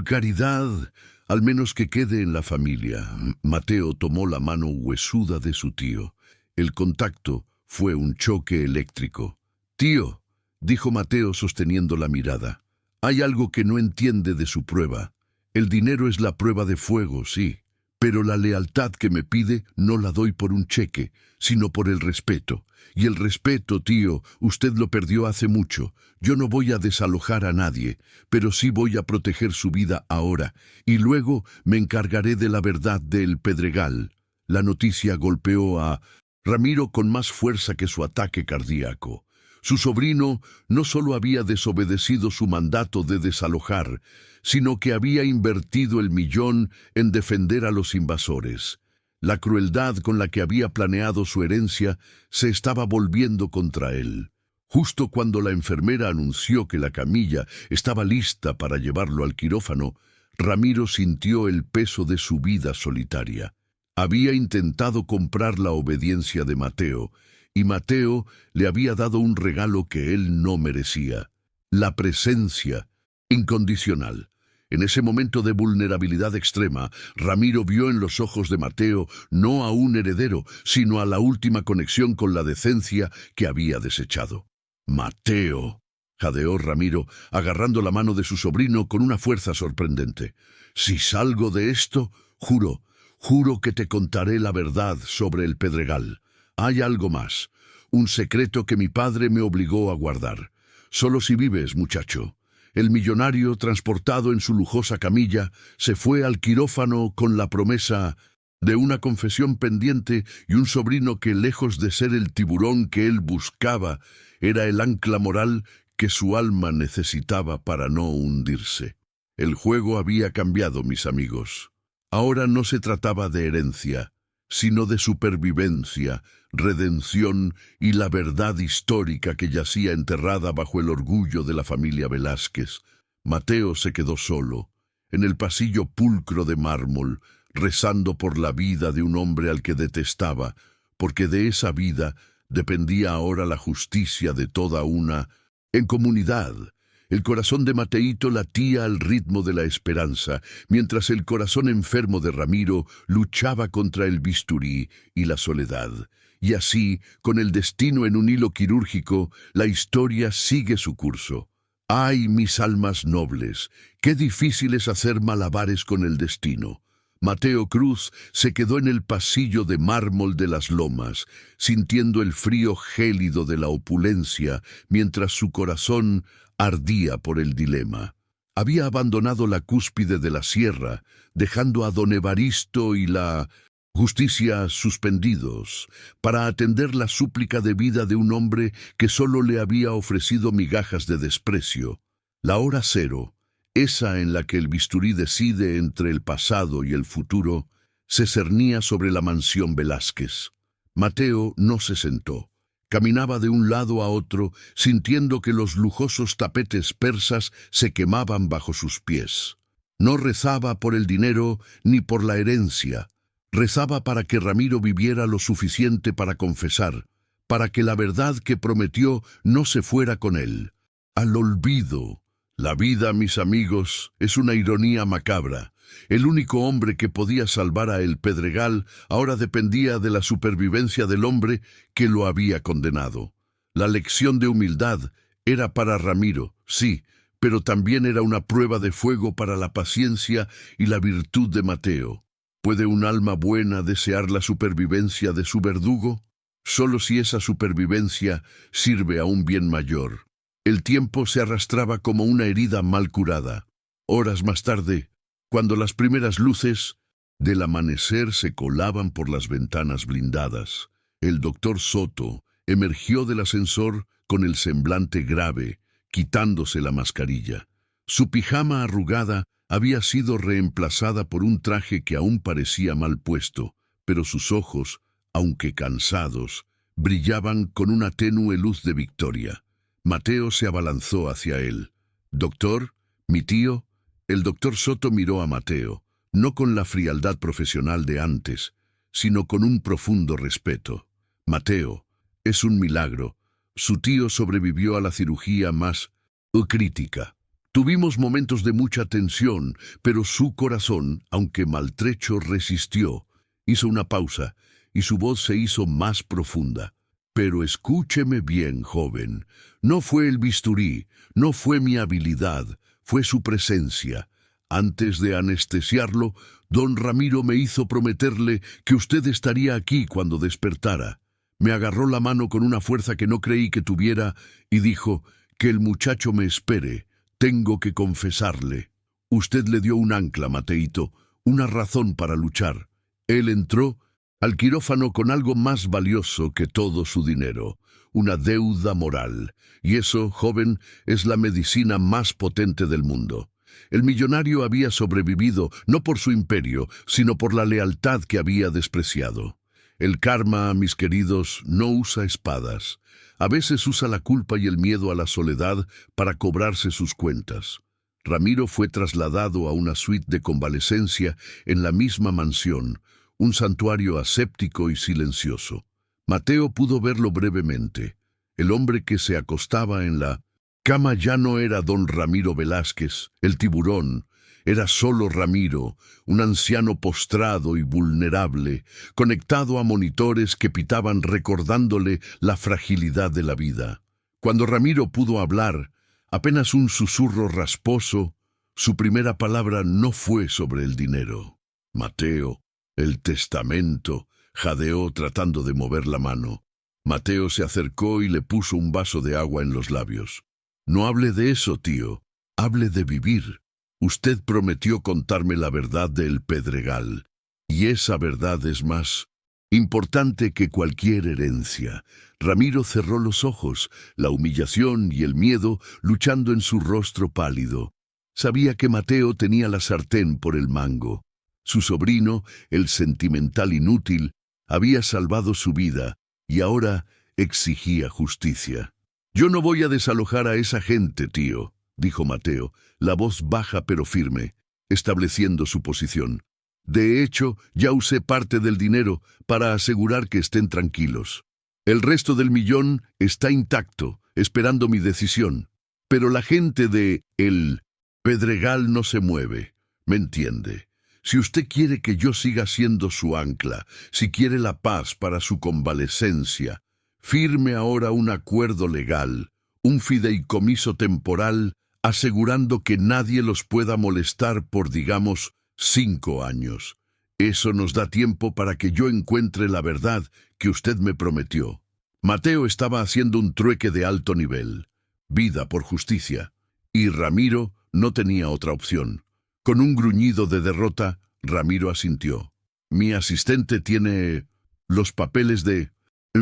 caridad, al menos que quede en la familia». Mateo tomó la mano huesuda de su tío. El contacto fue un choque eléctrico. «Tío», dijo Mateo sosteniendo la mirada, «hay algo que no entiende de su prueba. El dinero es la prueba de fuego, sí, pero la lealtad que me pide no la doy por un cheque, sino por el respeto. Y el respeto, tío, usted lo perdió hace mucho. Yo no voy a desalojar a nadie, pero sí voy a proteger su vida ahora, y luego me encargaré de la verdad del Pedregal». La noticia golpeó a Ramiro con más fuerza que su ataque cardíaco. Su sobrino no solo había desobedecido su mandato de desalojar, sino que había invertido el millón en defender a los invasores. La crueldad con la que había planeado su herencia se estaba volviendo contra él. Justo cuando la enfermera anunció que la camilla estaba lista para llevarlo al quirófano, Ramiro sintió el peso de su vida solitaria. Había intentado comprar la obediencia de Mateo, y Mateo le había dado un regalo que él no merecía: la presencia incondicional. En ese momento de vulnerabilidad extrema, Ramiro vio en los ojos de Mateo no a un heredero, sino a la última conexión con la decencia que había desechado. «Mateo», jadeó Ramiro, agarrando la mano de su sobrino con una fuerza sorprendente. «Si salgo de esto, juro que te contaré la verdad sobre el Pedregal. Hay algo más, un secreto que mi padre me obligó a guardar. Solo si vives, muchacho». El millonario, transportado en su lujosa camilla, se fue al quirófano con la promesa de una confesión pendiente y un sobrino que, lejos de ser el tiburón que él buscaba, era el ancla moral que su alma necesitaba para no hundirse. El juego había cambiado, mis amigos. Ahora no se trataba de herencia, sino de supervivencia, redención y la verdad histórica que yacía enterrada bajo el orgullo de la familia Velázquez. Mateo se quedó solo, en el pasillo pulcro de mármol, rezando por la vida de un hombre al que detestaba, porque de esa vida dependía ahora la justicia de toda una comunidad. El corazón de Mateito latía al ritmo de la esperanza, mientras el corazón enfermo de Ramiro luchaba contra el bisturí y la soledad. Y así, con el destino en un hilo quirúrgico, la historia sigue su curso. ¡Ay, mis almas nobles! ¡Qué difícil es hacer malabares con el destino! Mateo Cruz se quedó en el pasillo de mármol de las lomas, sintiendo el frío gélido de la opulencia, mientras su corazón ardía por el dilema. Había abandonado la cúspide de la sierra, dejando a don Evaristo y la justicia suspendidos, para atender la súplica de vida de un hombre que solo le había ofrecido migajas de desprecio. La hora cero, esa en la que el bisturí decide entre el pasado y el futuro, se cernía sobre la mansión Velázquez. Mateo no se sentó. Caminaba de un lado a otro, sintiendo que los lujosos tapetes persas se quemaban bajo sus pies. No rezaba por el dinero ni por la herencia. Rezaba para que Ramiro viviera lo suficiente para confesar, para que la verdad que prometió no se fuera con él. Al olvido, La vida, mis amigos, es una ironía macabra. El único hombre que podía salvar a El Pedregal ahora dependía de la supervivencia del hombre que lo había condenado. La lección de humildad era para Ramiro, sí, pero también era una prueba de fuego para la paciencia y la virtud de Mateo. ¿Puede un alma buena desear la supervivencia de su verdugo? Solo si esa supervivencia sirve a un bien mayor. El tiempo se arrastraba como una herida mal curada. Horas más tarde, cuando las primeras luces del amanecer se colaban por las ventanas blindadas, el doctor Soto emergió del ascensor con el semblante grave, quitándose la mascarilla. Su pijama arrugada había sido reemplazada por un traje que aún parecía mal puesto, pero sus ojos, aunque cansados, brillaban con una tenue luz de victoria. Mateo se abalanzó hacia él. «Doctor, mi tío». El doctor Soto miró a Mateo, no con la frialdad profesional de antes, sino con un profundo respeto. «Mateo, es un milagro. Su tío sobrevivió a la cirugía más crítica. Tuvimos momentos de mucha tensión, pero su corazón, aunque maltrecho, resistió». Hizo una pausa, y su voz se hizo más profunda. «Pero escúcheme bien, joven. No fue el bisturí, no fue mi habilidad, fue su presencia. Antes de anestesiarlo, don Ramiro me hizo prometerle que usted estaría aquí cuando despertara. Me agarró la mano con una fuerza que no creí que tuviera y dijo: que el muchacho me espere, tengo que confesarle. Usted le dio un ancla, Mateito, una razón para luchar. Él entró al quirófano con algo más valioso que todo su dinero, una deuda moral. Y eso, joven, es la medicina más potente del mundo. El millonario había sobrevivido no por su imperio, sino por la lealtad que había despreciado. El karma, mis queridos, no usa espadas. A veces usa la culpa y el miedo a la soledad para cobrarse sus cuentas. Ramiro fue trasladado a una suite de convalecencia en la misma mansión, un santuario aséptico y silencioso. Mateo pudo verlo brevemente. El hombre que se acostaba en la cama ya no era don Ramiro Velázquez, el tiburón. Era solo Ramiro, un anciano postrado y vulnerable, conectado a monitores que pitaban recordándole la fragilidad de la vida. Cuando Ramiro pudo hablar, apenas un susurro rasposo, su primera palabra no fue sobre el dinero. «Mateo, el testamento», jadeó tratando de mover la mano. Mateo se acercó y le puso un vaso de agua en los labios. «No hable de eso, tío. Hable de vivir. Usted prometió contarme la verdad de El Pedregal, y esa verdad es más importante que cualquier herencia». Ramiro cerró los ojos, la humillación y el miedo luchando en su rostro pálido. Sabía que Mateo tenía la sartén por el mango. Su sobrino, el sentimental inútil, había salvado su vida y ahora exigía justicia. «Yo no voy a desalojar a esa gente, tío», dijo Mateo, la voz baja pero firme, estableciendo su posición. «De hecho, ya usé parte del dinero para asegurar que estén tranquilos. El resto del millón está intacto, esperando mi decisión. Pero la gente de El Pedregal no se mueve, ¿me entiende? Si usted quiere que yo siga siendo su ancla, si quiere la paz para su convalecencia, firme ahora un acuerdo legal, un fideicomiso temporal, asegurando que nadie los pueda molestar por, digamos, 5 años. Eso nos da tiempo para que yo encuentre la verdad que usted me prometió». Mateo estaba haciendo un trueque de alto nivel, vida por justicia, y Ramiro no tenía otra opción. Con un gruñido de derrota, Ramiro asintió. «Mi asistente tiene los papeles de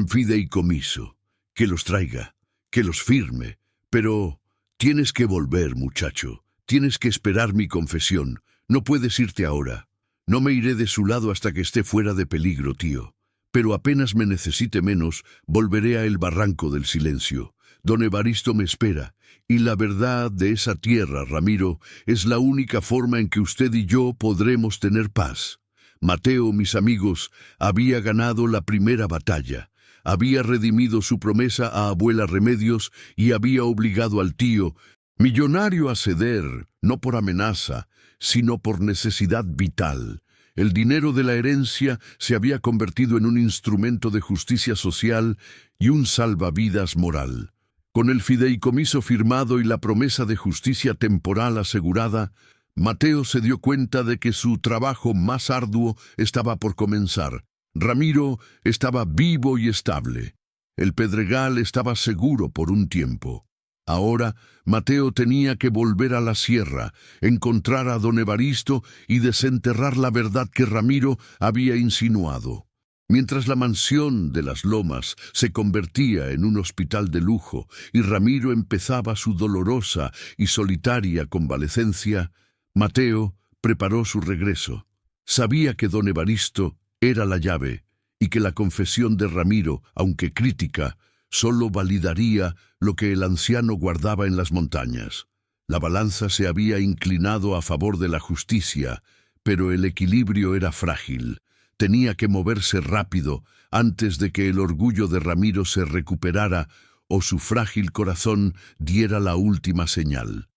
fideicomiso. Que los traiga, que los firme. Pero tienes que volver, muchacho. Tienes que esperar mi confesión. No puedes irte ahora. No me iré de su lado hasta que esté fuera de peligro, tío. Pero apenas me necesite menos, volveré a El Barranco del Silencio. Don Evaristo me espera. Y la verdad de esa tierra, Ramiro, es la única forma en que usted y yo podremos tener paz. Mateo, mis amigos, había ganado la primera batalla. Había redimido su promesa a abuela Remedios y había obligado al tío, Millonario a ceder, no por amenaza, sino por necesidad vital. El dinero de la herencia se había convertido en un instrumento de justicia social y un salvavidas moral. Con el fideicomiso firmado y la promesa de justicia temporal asegurada, Mateo se dio cuenta de que su trabajo más arduo estaba por comenzar. Ramiro estaba vivo y estable. El Pedregal estaba seguro por un tiempo. Ahora, Mateo tenía que volver a la sierra, encontrar a don Evaristo y desenterrar la verdad que Ramiro había insinuado. Mientras la mansión de las Lomas se convertía en un hospital de lujo y Ramiro empezaba su dolorosa y solitaria convalecencia, Mateo preparó su regreso. Sabía que don Evaristo era la llave y que la confesión de Ramiro, aunque crítica, solo validaría lo que el anciano guardaba en las montañas. La balanza se había inclinado a favor de la justicia, pero el equilibrio era frágil. Tenía que moverse rápido antes de que el orgullo de Ramiro se recuperara o su frágil corazón diera la última señal.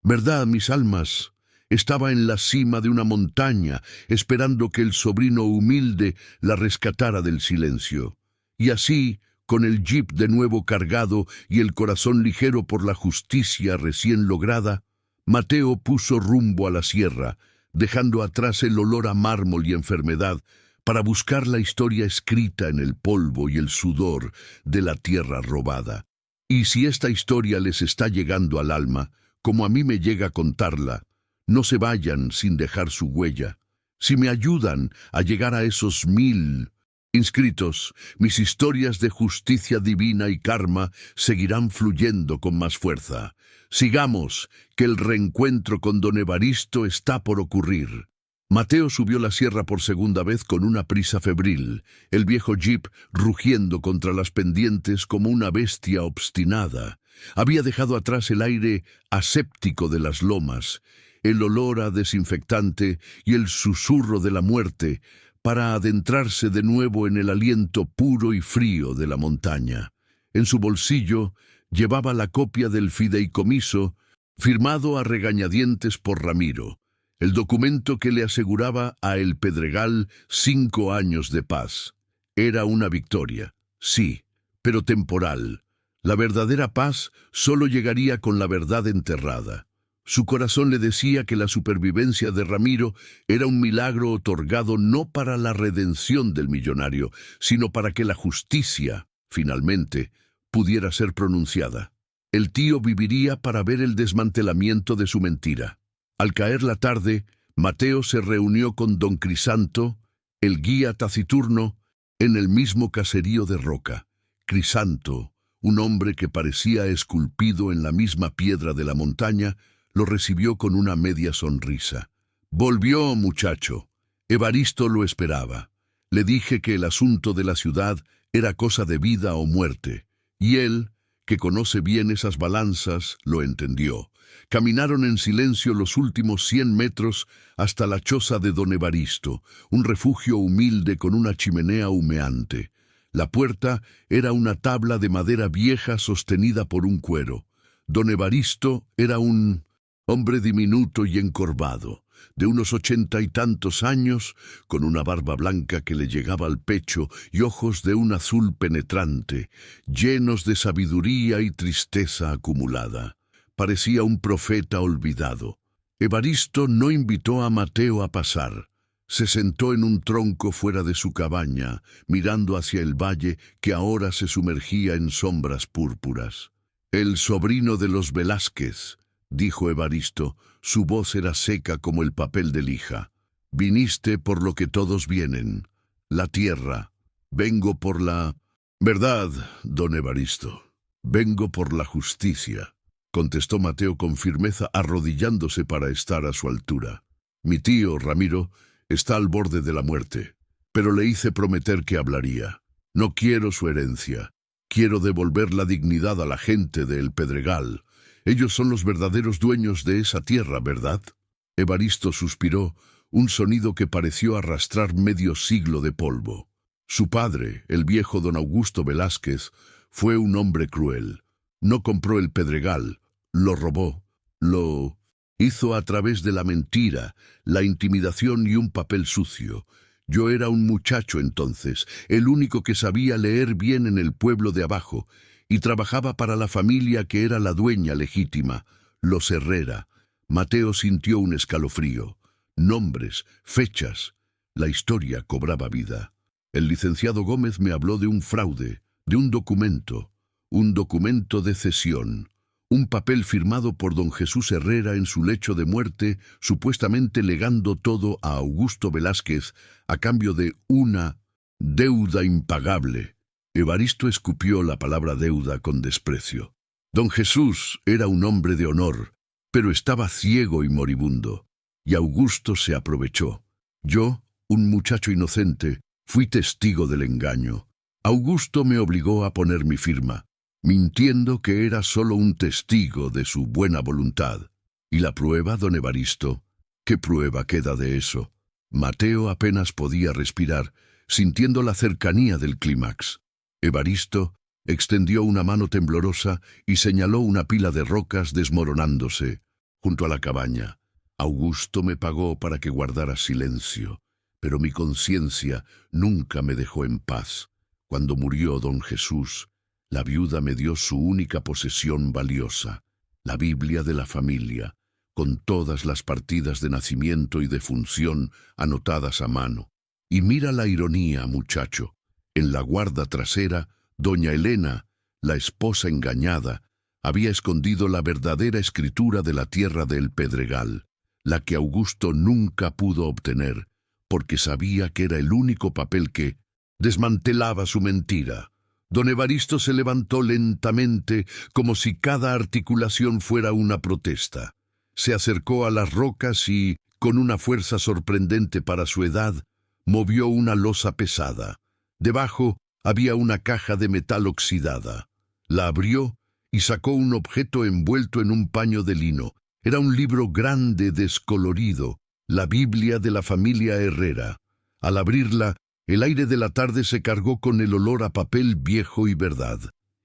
¿Verdad, mis almas? Estaba en la cima de una montaña, esperando que el sobrino humilde la rescatara del silencio. Y así, con el jeep de nuevo cargado y el corazón ligero por la justicia recién lograda, Mateo puso rumbo a la sierra, dejando atrás el olor a mármol y enfermedad, para buscar la historia escrita en el polvo y el sudor de la tierra robada. Y si esta historia les está llegando al alma, como a mí me llega a contarla, no se vayan sin dejar su huella. Si me ayudan a llegar a esos 1000 inscritos, mis historias de justicia divina y karma seguirán fluyendo con más fuerza. Sigamos, que el reencuentro con don Evaristo está por ocurrir. Mateo subió la sierra por segunda vez con una prisa febril, el viejo jeep rugiendo contra las pendientes como una bestia obstinada. Había dejado atrás el aire aséptico de las lomas, el olor a desinfectante y el susurro de la muerte, para adentrarse de nuevo en el aliento puro y frío de la montaña. En su bolsillo llevaba la copia del fideicomiso, firmado a regañadientes por Ramiro, el documento que le aseguraba a El Pedregal 5 años de paz. Era una victoria, sí, pero temporal. La verdadera paz solo llegaría con la verdad enterrada. Su corazón le decía que la supervivencia de Ramiro era un milagro otorgado no para la redención del millonario, sino para que la justicia, finalmente, pudiera ser pronunciada. El tío viviría para ver el desmantelamiento de su mentira. Al caer la tarde, Mateo se reunió con don Crisanto, el guía taciturno, en el mismo caserío de Roca. Crisanto, un hombre que parecía esculpido en la misma piedra de la montaña, lo recibió con una media sonrisa. «Volvió, muchacho. Evaristo lo esperaba. Le dije que el asunto de la ciudad era cosa de vida o muerte, y él, que conoce bien esas balanzas, lo entendió. Caminaron en silencio los últimos 100 metros hasta la choza de don Evaristo, un refugio humilde con una chimenea humeante. La puerta era una tabla de madera vieja sostenida por un cuero. Don Evaristo era un hombre diminuto y encorvado, de unos 80 y tantos años, con una barba blanca que le llegaba al pecho y ojos de un azul penetrante, llenos de sabiduría y tristeza acumulada. Parecía un profeta olvidado. Evaristo no invitó a Mateo a pasar. Se sentó en un tronco fuera de su cabaña, mirando hacia el valle que ahora se sumergía en sombras púrpuras. «El sobrino de los Velázquez», dijo Evaristo, su voz era seca como el papel de lija. «Viniste por lo que todos vienen, la tierra. Vengo por la verdad, don Evaristo. Vengo por la justicia», contestó Mateo con firmeza, arrodillándose para estar a su altura. «Mi tío, Ramiro, está al borde de la muerte, pero le hice prometer que hablaría. No quiero su herencia. Quiero devolver la dignidad a la gente de El Pedregal. Ellos son los verdaderos dueños de esa tierra, ¿verdad?» Evaristo suspiró, un sonido que pareció arrastrar medio siglo de polvo. Su padre, el viejo don Augusto Velázquez, fue un hombre cruel. No compró El Pedregal, lo robó, lo hizo a través de la mentira, la intimidación y un papel sucio. Yo era un muchacho entonces, el único que sabía leer bien en el pueblo de abajo, y trabajaba para la familia que era la dueña legítima, los Herrera. Mateo sintió un escalofrío. Nombres, fechas. La historia cobraba vida. El licenciado Gómez me habló de un fraude, de un documento de cesión, un papel firmado por don Jesús Herrera en su lecho de muerte, supuestamente legando todo a Augusto Velázquez a cambio de una deuda impagable. Evaristo escupió la palabra deuda con desprecio. Don Jesús era un hombre de honor, pero estaba ciego y moribundo, y Augusto se aprovechó. Yo, un muchacho inocente, fui testigo del engaño. Augusto me obligó a poner mi firma, mintiendo que era solo un testigo de su buena voluntad. ¿Y la prueba, don Evaristo? ¿Qué prueba queda de eso? Mateo apenas podía respirar, sintiendo la cercanía del clímax. Evaristo extendió una mano temblorosa y señaló una pila de rocas desmoronándose junto a la cabaña. Augusto me pagó para que guardara silencio, pero mi conciencia nunca me dejó en paz. Cuando murió don Jesús, la viuda me dio su única posesión valiosa, la Biblia de la familia, con todas las partidas de nacimiento y de función anotadas a mano. Y mira la ironía, muchacho. En la guarda trasera, doña Elena, la esposa engañada, había escondido la verdadera escritura de la tierra del Pedregal, la que Augusto nunca pudo obtener, porque sabía que era el único papel que desmantelaba su mentira. Don Evaristo se levantó lentamente, como si cada articulación fuera una protesta. Se acercó a las rocas y, con una fuerza sorprendente para su edad, movió una losa pesada. Debajo había una caja de metal oxidada. La abrió y sacó un objeto envuelto en un paño de lino. Era un libro grande, descolorido, la Biblia de la familia Herrera. Al abrirla, el aire de la tarde se cargó con el olor a papel viejo y verdad.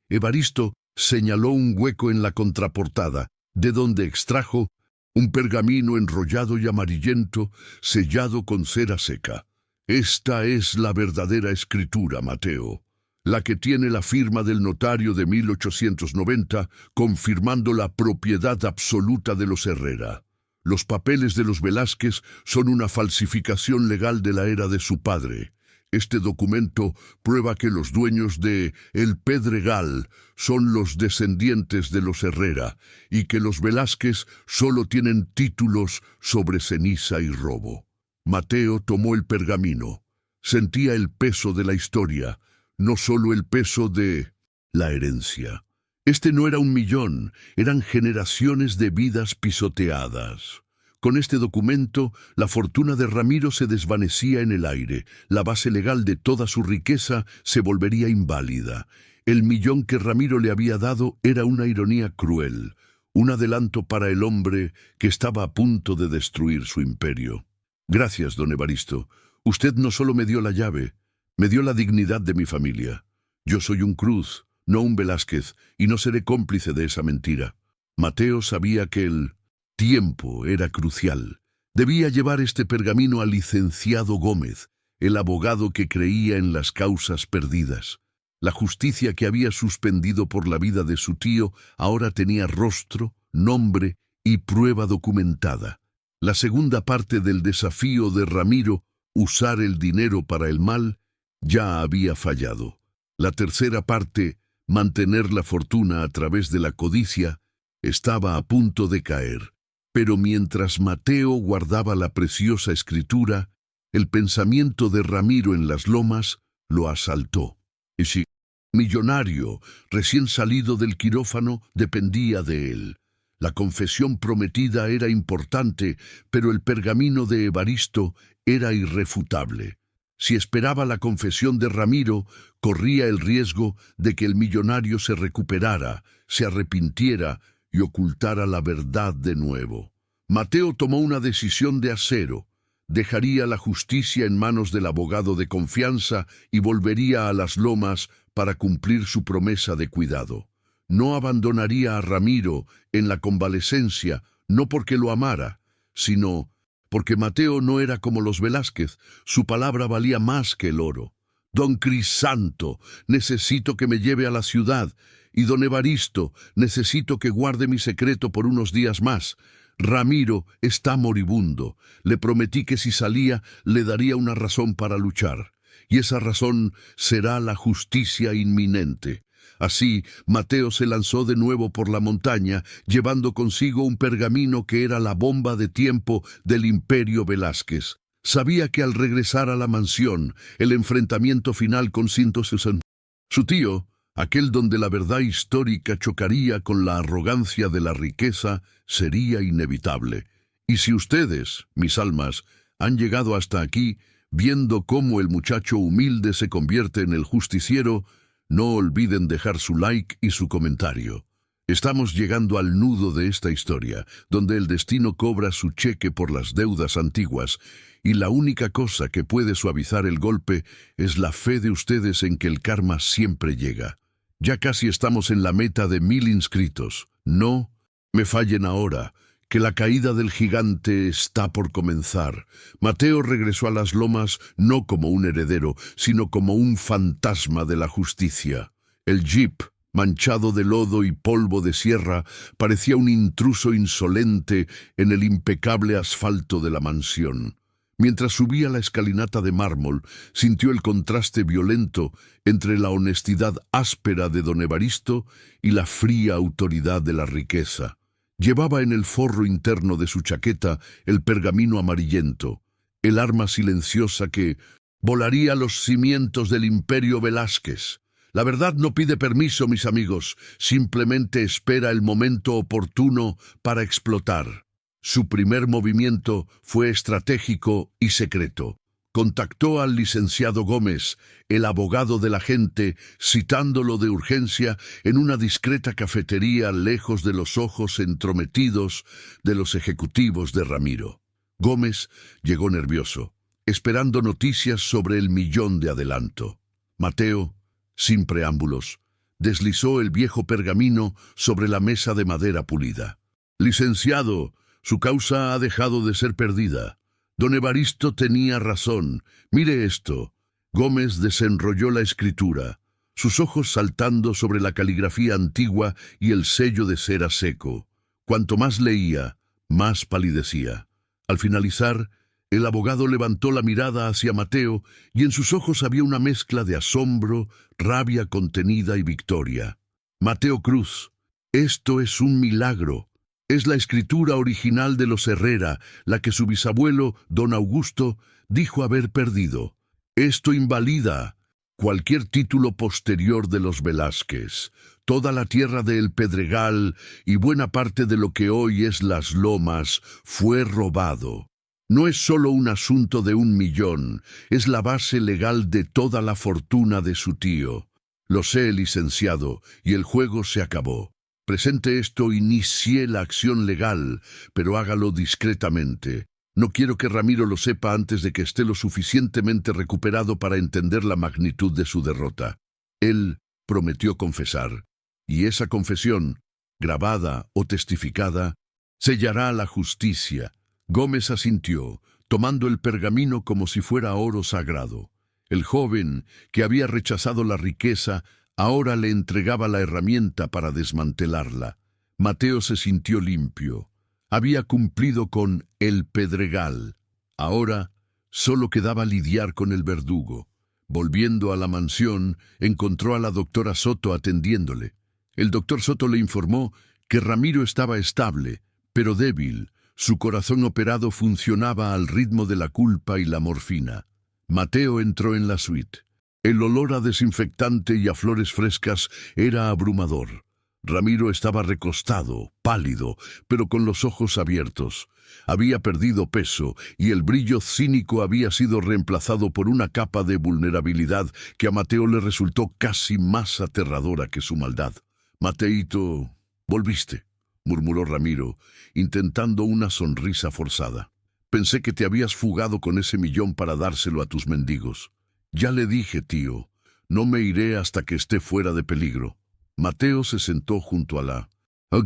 Evaristo señaló un hueco en la contraportada, de donde extrajo un pergamino enrollado y amarillento, sellado con cera seca. Esta es la verdadera escritura, Mateo, la que tiene la firma del notario de 1890, confirmando la propiedad absoluta de los Herrera. Los papeles de los Velázquez son una falsificación legal de la era de su padre. Este documento prueba que los dueños de El Pedregal son los descendientes de los Herrera y que los Velázquez solo tienen títulos sobre ceniza y robo. Mateo tomó el pergamino. Sentía el peso de la historia, no solo el peso de la herencia. Este no era 1.000.000, eran generaciones de vidas pisoteadas. Con este documento, la fortuna de Ramiro se desvanecía en el aire, la base legal de toda su riqueza se volvería inválida. El 1.000.000 que Ramiro le había dado era una ironía cruel, un adelanto para el hombre que estaba a punto de destruir su imperio. Gracias, don Evaristo. Usted no solo me dio la llave, me dio la dignidad de mi familia. Yo soy un Cruz, no un Velázquez, y no seré cómplice de esa mentira. Mateo sabía que el tiempo era crucial. Debía llevar este pergamino al licenciado Gómez, el abogado que creía en las causas perdidas. La justicia que había suspendido por la vida de su tío ahora tenía rostro, nombre y prueba documentada. La segunda parte del desafío de Ramiro, usar el dinero para el mal, ya había fallado. La tercera parte, mantener la fortuna a través de la codicia, estaba a punto de caer. Pero mientras Mateo guardaba la preciosa escritura, el pensamiento de Ramiro en las lomas lo asaltó. Ese millonario, recién salido del quirófano, dependía de él. La confesión prometida era importante, pero el pergamino de Evaristo era irrefutable. Si esperaba la confesión de Ramiro, corría el riesgo de que el millonario se recuperara, se arrepintiera y ocultara la verdad de nuevo. Mateo tomó una decisión de acero. Dejaría la justicia en manos del abogado de confianza y volvería a las lomas para cumplir su promesa de cuidado. no abandonaría a Ramiro en la convalecencia, no porque lo amara, sino porque Mateo no era como los Velázquez, su palabra valía más que el oro. Don Crisanto, necesito que me lleve a la ciudad, y don Evaristo, necesito que guarde mi secreto por unos días más. Ramiro está moribundo. Le prometí que si salía le daría una razón para luchar, y esa razón será la justicia inminente. Así, Mateo se lanzó de nuevo por la montaña, llevando consigo un pergamino que era la bomba de tiempo del Imperio Velázquez. Sabía que al regresar a la mansión, el enfrentamiento final con su tío, aquel donde la verdad histórica chocaría con la arrogancia de la riqueza, sería inevitable. Y si ustedes, mis almas, han llegado hasta aquí, viendo cómo el muchacho humilde se convierte en el justiciero, no olviden dejar su like y su comentario. Estamos llegando al nudo de esta historia, donde el destino cobra su cheque por las deudas antiguas, y la única cosa que puede suavizar el golpe es la fe de ustedes en que el karma siempre llega. Ya casi estamos en la meta de 1000 inscritos. No me fallen ahora, que la caída del gigante está por comenzar. Mateo regresó a las lomas no como un heredero, sino como un fantasma de la justicia. El jeep, manchado de lodo y polvo de sierra, parecía un intruso insolente en el impecable asfalto de la mansión. Mientras subía la escalinata de mármol, sintió el contraste violento entre la honestidad áspera de don Evaristo y la fría autoridad de la riqueza. Llevaba en el forro interno de su chaqueta el pergamino amarillento, el arma silenciosa que volaría los cimientos del Imperio Velázquez. La verdad no pide permiso, mis amigos, simplemente espera el momento oportuno para explotar. Su primer movimiento fue estratégico y secreto. Contactó al licenciado Gómez, el abogado de la gente, citándolo de urgencia en una discreta cafetería lejos de los ojos entrometidos de los ejecutivos de Ramiro. Gómez llegó nervioso, esperando noticias sobre el millón de adelanto. Mateo, sin preámbulos, deslizó el viejo pergamino sobre la mesa de madera pulida. «Licenciado, su causa ha dejado de ser perdida. Don Evaristo tenía razón. Mire esto». Gómez desenrolló la escritura, sus ojos saltando sobre la caligrafía antigua y el sello de cera seco. Cuanto más leía, más palidecía. Al finalizar, el abogado levantó la mirada hacia Mateo y en sus ojos había una mezcla de asombro, rabia contenida y victoria. «Mateo Cruz, esto es un milagro. Es la escritura original de los Herrera, la que su bisabuelo, don Augusto, dijo haber perdido. Esto invalida cualquier título posterior de los Velázquez. Toda la tierra de El Pedregal y buena parte de lo que hoy es Las Lomas fue robado. No es solo un asunto de 1 millón, es la base legal de toda la fortuna de su tío. Lo sé, licenciado, y el juego se acabó. Presente esto, inicie la acción legal, pero hágalo discretamente. No quiero que Ramiro lo sepa antes de que esté lo suficientemente recuperado para entender la magnitud de su derrota». Él prometió confesar, y esa confesión, grabada o testificada, sellará la justicia. Gómez asintió, tomando el pergamino como si fuera oro sagrado. El joven, que había rechazado la riqueza, ahora le entregaba la herramienta para desmantelarla. Mateo se sintió limpio. Había cumplido con El Pedregal. Ahora solo quedaba lidiar con el verdugo. Volviendo a la mansión, encontró a la doctora Soto atendiéndole. El doctor Soto le informó que Ramiro estaba estable, pero débil. Su corazón operado funcionaba al ritmo de la culpa y la morfina. Mateo entró en la suite. El olor a desinfectante y a flores frescas era abrumador. Ramiro estaba recostado, pálido, pero con los ojos abiertos. Había perdido peso y el brillo cínico había sido reemplazado por una capa de vulnerabilidad que a Mateo le resultó casi más aterradora que su maldad. «Mateito, volviste», murmuró Ramiro, intentando una sonrisa forzada. «Pensé que te habías fugado con ese millón para dárselo a tus mendigos. Ya le dije, tío, no me iré hasta que esté fuera de peligro». Mateo se sentó junto a la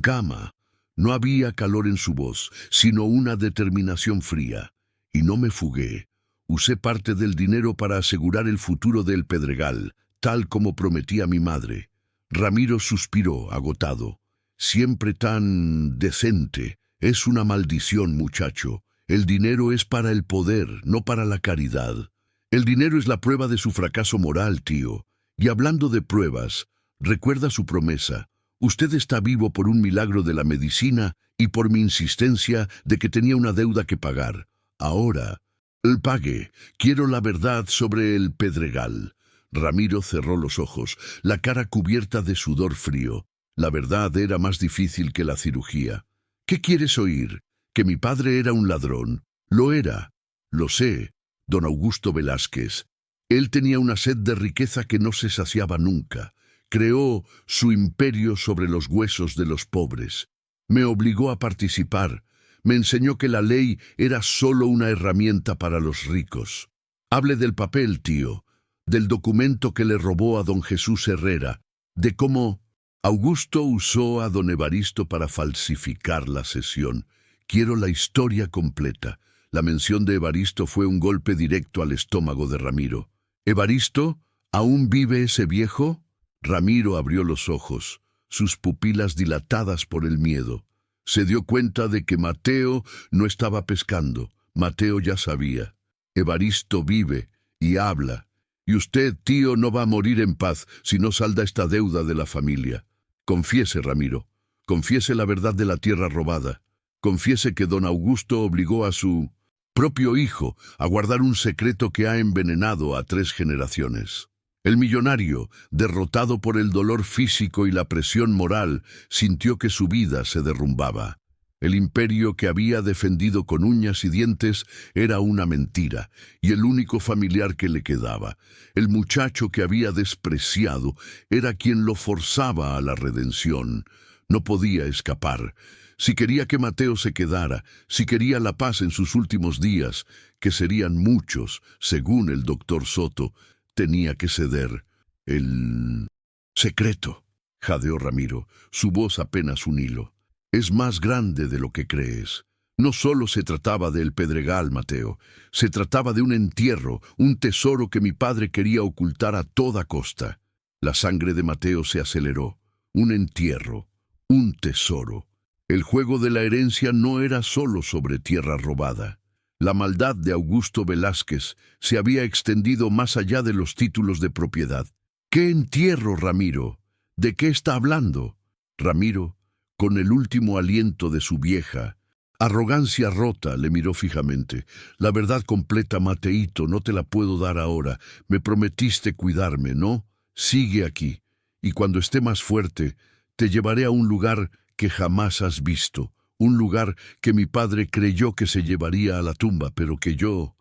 cama. No había calor en su voz, sino una determinación fría. Y no me fugué. Usé parte del dinero para asegurar el futuro del Pedregal, tal como prometí a mi madre. Ramiro suspiró, agotado. Siempre tan decente. Es una maldición, muchacho. El dinero es para el poder, no para la caridad. El dinero es la prueba de su fracaso moral, tío. Y hablando de pruebas, recuerda su promesa. Usted está vivo por un milagro de la medicina y por mi insistencia de que tenía una deuda que pagar. Ahora, el pague. Quiero la verdad sobre el Pedregal. Ramiro cerró los ojos, la cara cubierta de sudor frío. La verdad era más difícil que la cirugía. ¿Qué quieres oír? ¿Que mi padre era un ladrón? Lo era. Lo sé, don Augusto Velázquez. Él tenía una sed de riqueza que no se saciaba nunca. Creó su imperio sobre los huesos de los pobres. Me obligó a participar. Me enseñó que la ley era solo una herramienta para los ricos. Hable del papel, tío, del documento que le robó a don Jesús Herrera, de cómo Augusto usó a don Evaristo para falsificar la sesión. Quiero la historia completa. La mención de Evaristo fue un golpe directo al estómago de Ramiro. ¿Evaristo? ¿Aún vive ese viejo? Ramiro abrió los ojos, sus pupilas dilatadas por el miedo. Se dio cuenta de que Mateo no estaba pescando. Mateo ya sabía. Evaristo vive y habla. Y usted, tío, no va a morir en paz si no salda esta deuda de la familia. Confiese, Ramiro. Confiese la verdad de la tierra robada. Confiese que don Augusto obligó a su propio hijo a guardar un secreto que ha envenenado a 3 generaciones. El millonario, derrotado por el dolor físico y la presión moral, sintió que su vida se derrumbaba. El imperio que había defendido con uñas y dientes era una mentira, y el único familiar que le quedaba, el muchacho que había despreciado, era quien lo forzaba a la redención. No podía escapar. Si quería que Mateo se quedara, si quería la paz en sus últimos días, que serían muchos, según el doctor Soto, tenía que ceder. El secreto, jadeó Ramiro, su voz apenas un hilo. Es más grande de lo que crees. No solo se trataba del Pedregal, Mateo. Se trataba de un entierro, un tesoro que mi padre quería ocultar a toda costa. La sangre de Mateo se aceleró. Un entierro, un tesoro. El juego de la herencia no era solo sobre tierra robada. La maldad de Augusto Velázquez se había extendido más allá de los títulos de propiedad. ¿Qué entierro, Ramiro? ¿De qué está hablando? Ramiro, con el último aliento de su vieja arrogancia rota, le miró fijamente. La verdad completa, Mateíto, no te la puedo dar ahora. Me prometiste cuidarme, ¿no? Sigue aquí, y cuando esté más fuerte, te llevaré a un lugar que jamás has visto. Un lugar que mi padre creyó que se llevaría a la tumba, pero que yo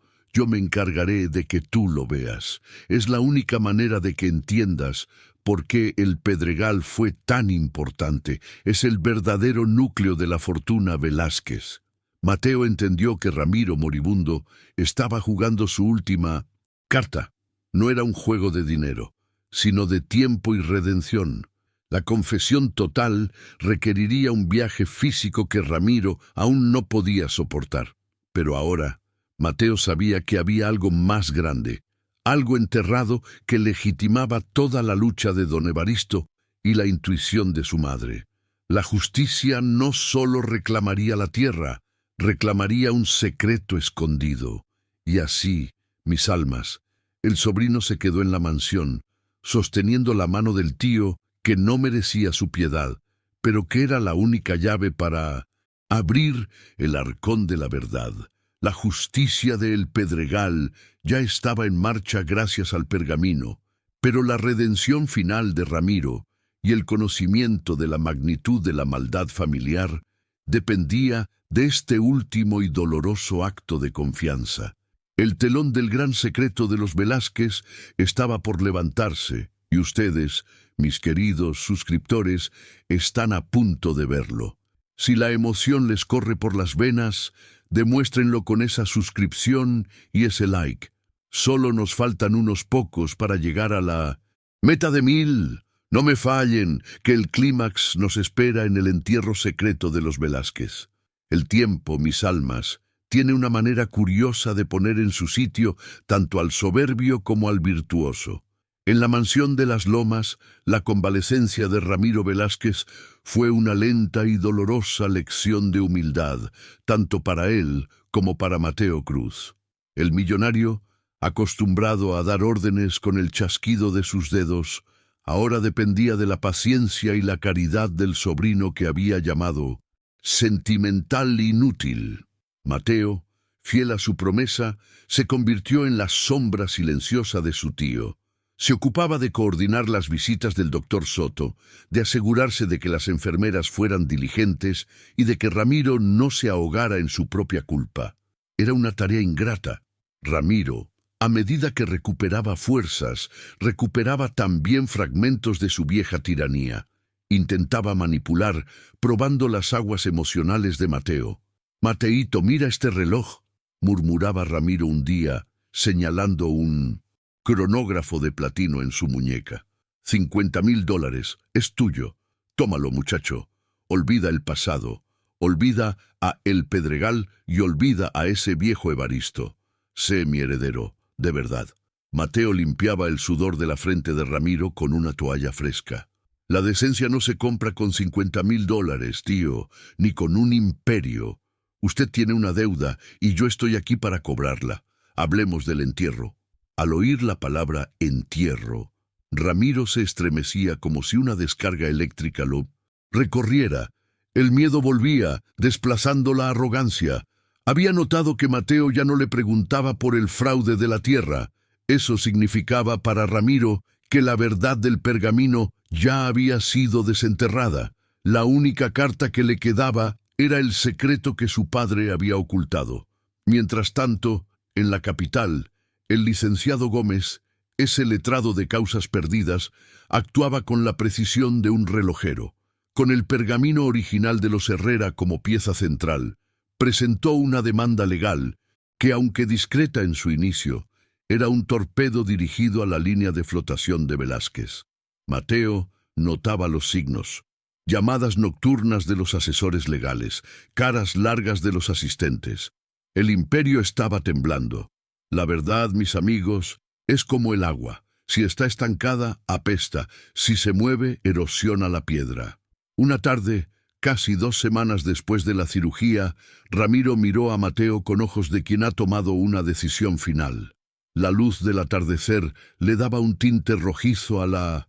me encargaré de que tú lo veas. Es la única manera de que entiendas por qué el Pedregal fue tan importante. Es el verdadero núcleo de la fortuna Velázquez. Mateo entendió que Ramiro, moribundo, estaba jugando su última carta. No era un juego de dinero, sino de tiempo y redención. La confesión total requeriría un viaje físico que Ramiro aún no podía soportar. Pero ahora, Mateo sabía que había algo más grande, algo enterrado que legitimaba toda la lucha de don Evaristo y la intuición de su madre. La justicia no solo reclamaría la tierra, reclamaría un secreto escondido. Y así, mis almas, el sobrino se quedó en la mansión, sosteniendo la mano del tío que no merecía su piedad, pero que era la única llave para abrir el arcón de la verdad. La justicia del Pedregal ya estaba en marcha gracias al pergamino, pero la redención final de Ramiro y el conocimiento de la magnitud de la maldad familiar dependía de este último y doloroso acto de confianza. El telón del gran secreto de los Velázquez estaba por levantarse, y ustedes, mis queridos suscriptores, están a punto de verlo. Si la emoción les corre por las venas, demuéstrenlo con esa suscripción y ese like. Solo nos faltan unos pocos para llegar a la meta de 1000. No me fallen, que el clímax nos espera en el entierro secreto de los Velázquez. El tiempo, mis almas, tiene una manera curiosa de poner en su sitio tanto al soberbio como al virtuoso. En la mansión de las Lomas, la convalecencia de Ramiro Velázquez fue una lenta y dolorosa lección de humildad, tanto para él como para Mateo Cruz. El millonario, acostumbrado a dar órdenes con el chasquido de sus dedos, ahora dependía de la paciencia y la caridad del sobrino que había llamado sentimental inútil. Mateo, fiel a su promesa, se convirtió en la sombra silenciosa de su tío. Se ocupaba de coordinar las visitas del doctor Soto, de asegurarse de que las enfermeras fueran diligentes y de que Ramiro no se ahogara en su propia culpa. Era una tarea ingrata. Ramiro, a medida que recuperaba fuerzas, recuperaba también fragmentos de su vieja tiranía. Intentaba manipular, probando las aguas emocionales de Mateo. «Mateíto, mira este reloj», murmuraba Ramiro un día, señalando un cronógrafo de platino en su muñeca. $50,000, es tuyo. Tómalo, muchacho. Olvida el pasado. Olvida a El Pedregal y olvida a ese viejo Evaristo. Sé mi heredero, de verdad. Mateo limpiaba el sudor de la frente de Ramiro con una toalla fresca. La decencia no se compra con $50,000, tío, ni con un imperio. Usted tiene una deuda y yo estoy aquí para cobrarla. Hablemos del entierro. Al oír la palabra entierro, Ramiro se estremecía como si una descarga eléctrica lo recorriera. El miedo volvía, desplazando la arrogancia. Había notado que Mateo ya no le preguntaba por el fraude de la tierra. Eso significaba para Ramiro que la verdad del pergamino ya había sido desenterrada. La única carta que le quedaba era el secreto que su padre había ocultado. Mientras tanto, en la capital, el licenciado Gómez, ese letrado de causas perdidas, actuaba con la precisión de un relojero. Con el pergamino original de los Herrera como pieza central, presentó una demanda legal que, aunque discreta en su inicio, era un torpedo dirigido a la línea de flotación de Velázquez. Mateo notaba los signos: llamadas nocturnas de los asesores legales, caras largas de los asistentes. El imperio estaba temblando. La verdad, mis amigos, es como el agua. Si está estancada, apesta. Si se mueve, erosiona la piedra. Una tarde, casi 2 semanas después de la cirugía, Ramiro miró a Mateo con ojos de quien ha tomado una decisión final. La luz del atardecer le daba un tinte rojizo a la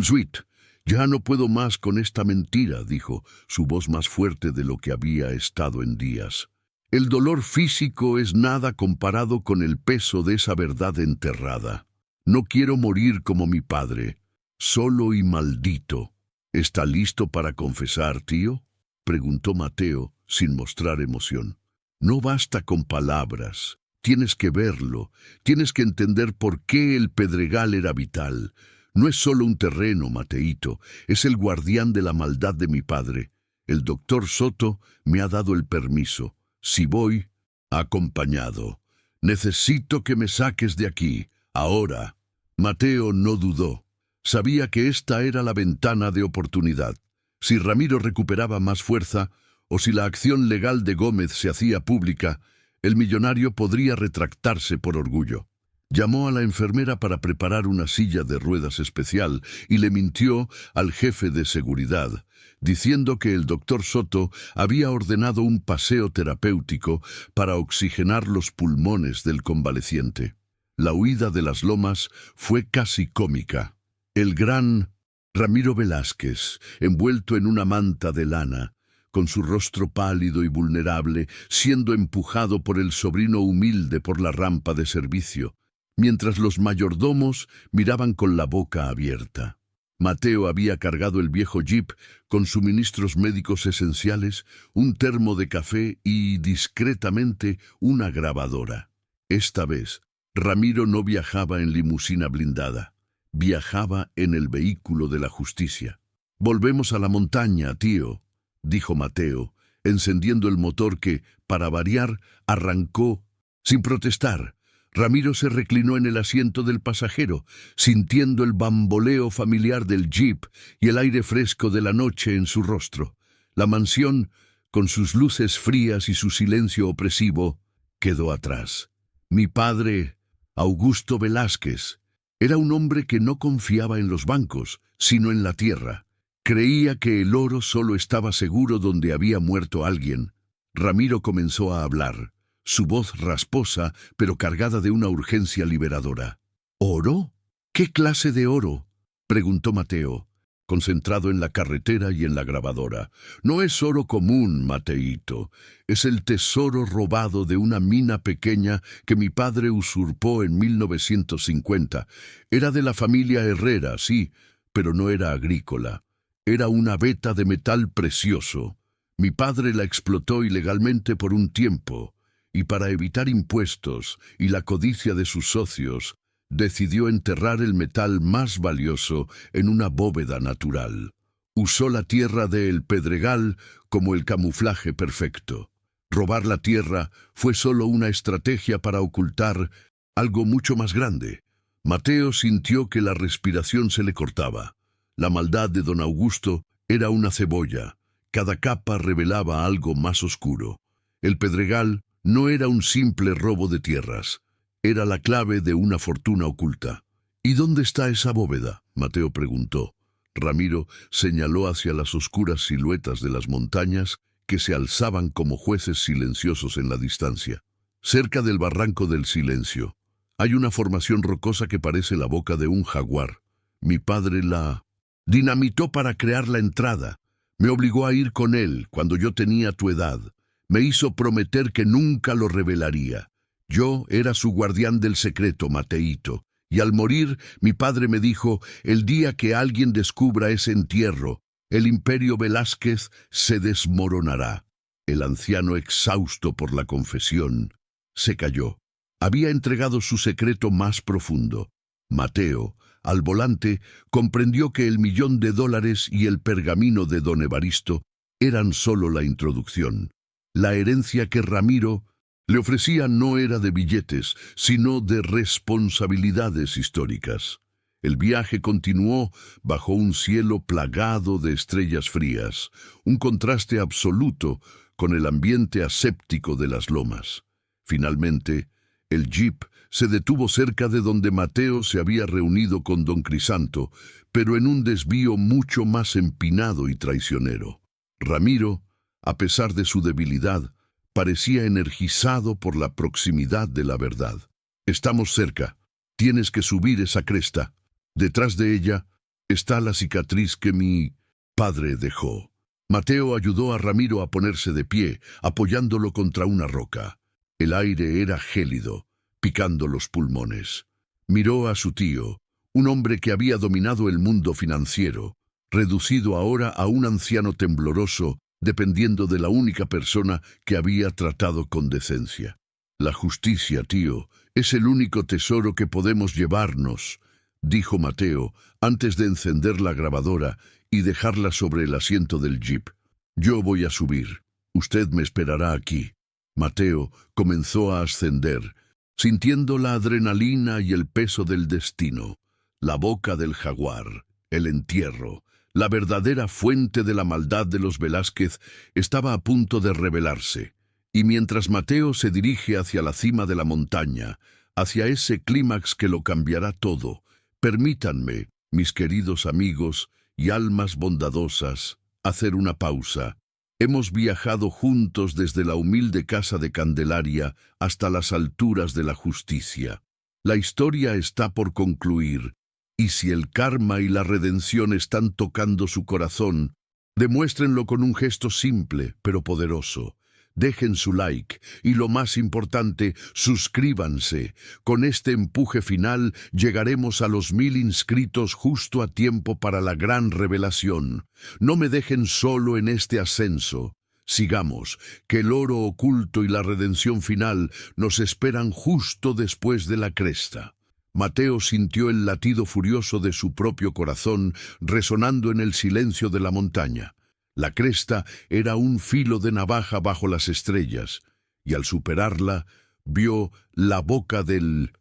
suite. «Ya no puedo más con esta mentira», dijo, su voz más fuerte de lo que había estado en días. «El dolor físico es nada comparado con el peso de esa verdad enterrada. No quiero morir como mi padre, solo y maldito». «¿Está listo para confesar, tío?», preguntó Mateo, sin mostrar emoción. «No basta con palabras. Tienes que verlo. Tienes que entender por qué el Pedregal era vital. No es solo un terreno, Mateíto. Es el guardián de la maldad de mi padre. El doctor Soto me ha dado el permiso. Si voy, acompañado. Necesito que me saques de aquí, ahora». Mateo no dudó. Sabía que esta era la ventana de oportunidad. Si Ramiro recuperaba más fuerza, o si la acción legal de Gómez se hacía pública, el millonario podría retractarse por orgullo. Llamó a la enfermera para preparar una silla de ruedas especial y le mintió al jefe de seguridad, diciendo que el doctor Soto había ordenado un paseo terapéutico para oxigenar los pulmones del convaleciente. La huida de las Lomas fue casi cómica. El gran Ramiro Velázquez, envuelto en una manta de lana, con su rostro pálido y vulnerable, siendo empujado por el sobrino humilde por la rampa de servicio, mientras los mayordomos miraban con la boca abierta. Mateo había cargado el viejo jeep con suministros médicos esenciales, un termo de café y, discretamente, una grabadora. Esta vez, Ramiro no viajaba en limusina blindada. Viajaba en el vehículo de la justicia. «Volvemos a la montaña, tío», dijo Mateo, encendiendo el motor que, para variar, arrancó sin protestar. Ramiro se reclinó en el asiento del pasajero, sintiendo el bamboleo familiar del jeep y el aire fresco de la noche en su rostro. La mansión, con sus luces frías y su silencio opresivo, quedó atrás. Mi padre, Augusto Velázquez, era un hombre que no confiaba en los bancos, sino en la tierra. Creía que el oro solo estaba seguro donde había muerto alguien. Ramiro comenzó a hablar, su voz rasposa, pero cargada de una urgencia liberadora. ¿Oro? ¿Qué clase de oro?, preguntó Mateo, concentrado en la carretera y en la grabadora. No es oro común, Mateito. Es el tesoro robado de una mina pequeña que mi padre usurpó en 1950. Era de la familia Herrera, sí, pero no era agrícola. Era una veta de metal precioso. Mi padre la explotó ilegalmente por un tiempo, y para evitar impuestos y la codicia de sus socios, decidió enterrar el metal más valioso en una bóveda natural. Usó la tierra de El Pedregal como el camuflaje perfecto. Robar la tierra fue solo una estrategia para ocultar algo mucho más grande. Mateo sintió que la respiración se le cortaba. La maldad de don Augusto era una cebolla. Cada capa revelaba algo más oscuro. El Pedregal no era un simple robo de tierras. Era la clave de una fortuna oculta. ¿Y dónde está esa bóveda?, Mateo preguntó. Ramiro señaló hacia las oscuras siluetas de las montañas que se alzaban como jueces silenciosos en la distancia. Cerca del Barranco del Silencio hay una formación rocosa que parece la boca de un jaguar. Mi padre la dinamitó para crear la entrada. Me obligó a ir con él cuando yo tenía tu edad. Me hizo prometer que nunca lo revelaría. Yo era su guardián del secreto, Mateito, y al morir mi padre me dijo: el día que alguien descubra ese entierro, el imperio Velázquez se desmoronará. El anciano, exhausto por la confesión, se calló. Había entregado su secreto más profundo. Mateo, al volante, comprendió que el $1.000.000 y el pergamino de don Evaristo eran solo la introducción. La herencia que Ramiro le ofrecía no era de billetes, sino de responsabilidades históricas. El viaje continuó bajo un cielo plagado de estrellas frías, un contraste absoluto con el ambiente aséptico de las lomas. Finalmente, el jeep se detuvo cerca de donde Mateo se había reunido con don Crisanto, pero en un desvío mucho más empinado y traicionero. Ramiro, a pesar de su debilidad, parecía energizado por la proximidad de la verdad. Estamos cerca. Tienes que subir esa cresta. Detrás de ella está la cicatriz que mi padre dejó. Mateo ayudó a Ramiro a ponerse de pie, apoyándolo contra una roca. El aire era gélido, picando los pulmones. Miró a su tío, un hombre que había dominado el mundo financiero, reducido ahora a un anciano tembloroso, dependiendo de la única persona que había tratado con decencia. La justicia, tío, es el único tesoro que podemos llevarnos, dijo Mateo, antes de encender la grabadora y dejarla sobre el asiento del jeep. Yo voy a subir. Usted me esperará aquí. Mateo comenzó a ascender, sintiendo la adrenalina y el peso del destino, la boca del jaguar, el entierro. La verdadera fuente de la maldad de los Velázquez estaba a punto de revelarse, y mientras Mateo se dirige hacia la cima de la montaña, hacia ese clímax que lo cambiará todo, permítanme, mis queridos amigos y almas bondadosas, hacer una pausa. Hemos viajado juntos desde la humilde casa de Candelaria hasta las alturas de la justicia. La historia está por concluir, y si el karma y la redención están tocando su corazón, demuéstrenlo con un gesto simple pero poderoso. Dejen su like y, lo más importante, suscríbanse. Con este empuje final llegaremos a los 1000 inscritos justo a tiempo para la gran revelación. No me dejen solo en este ascenso. Sigamos, que el oro oculto y la redención final nos esperan justo después de la cresta. Mateo sintió el latido furioso de su propio corazón resonando en el silencio de la montaña. La cresta era un filo de navaja bajo las estrellas, y al superarla Vio la boca del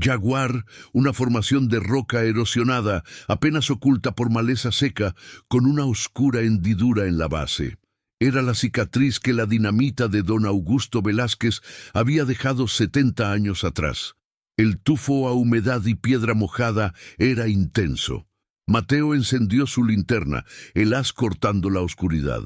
jaguar, una formación de roca erosionada, apenas oculta por maleza seca, con una oscura hendidura en la base. Era la cicatriz que la dinamita de don Augusto Velázquez había dejado 70 años atrás. El tufo a humedad y piedra mojada era intenso. Mateo encendió su linterna, el haz cortando la oscuridad.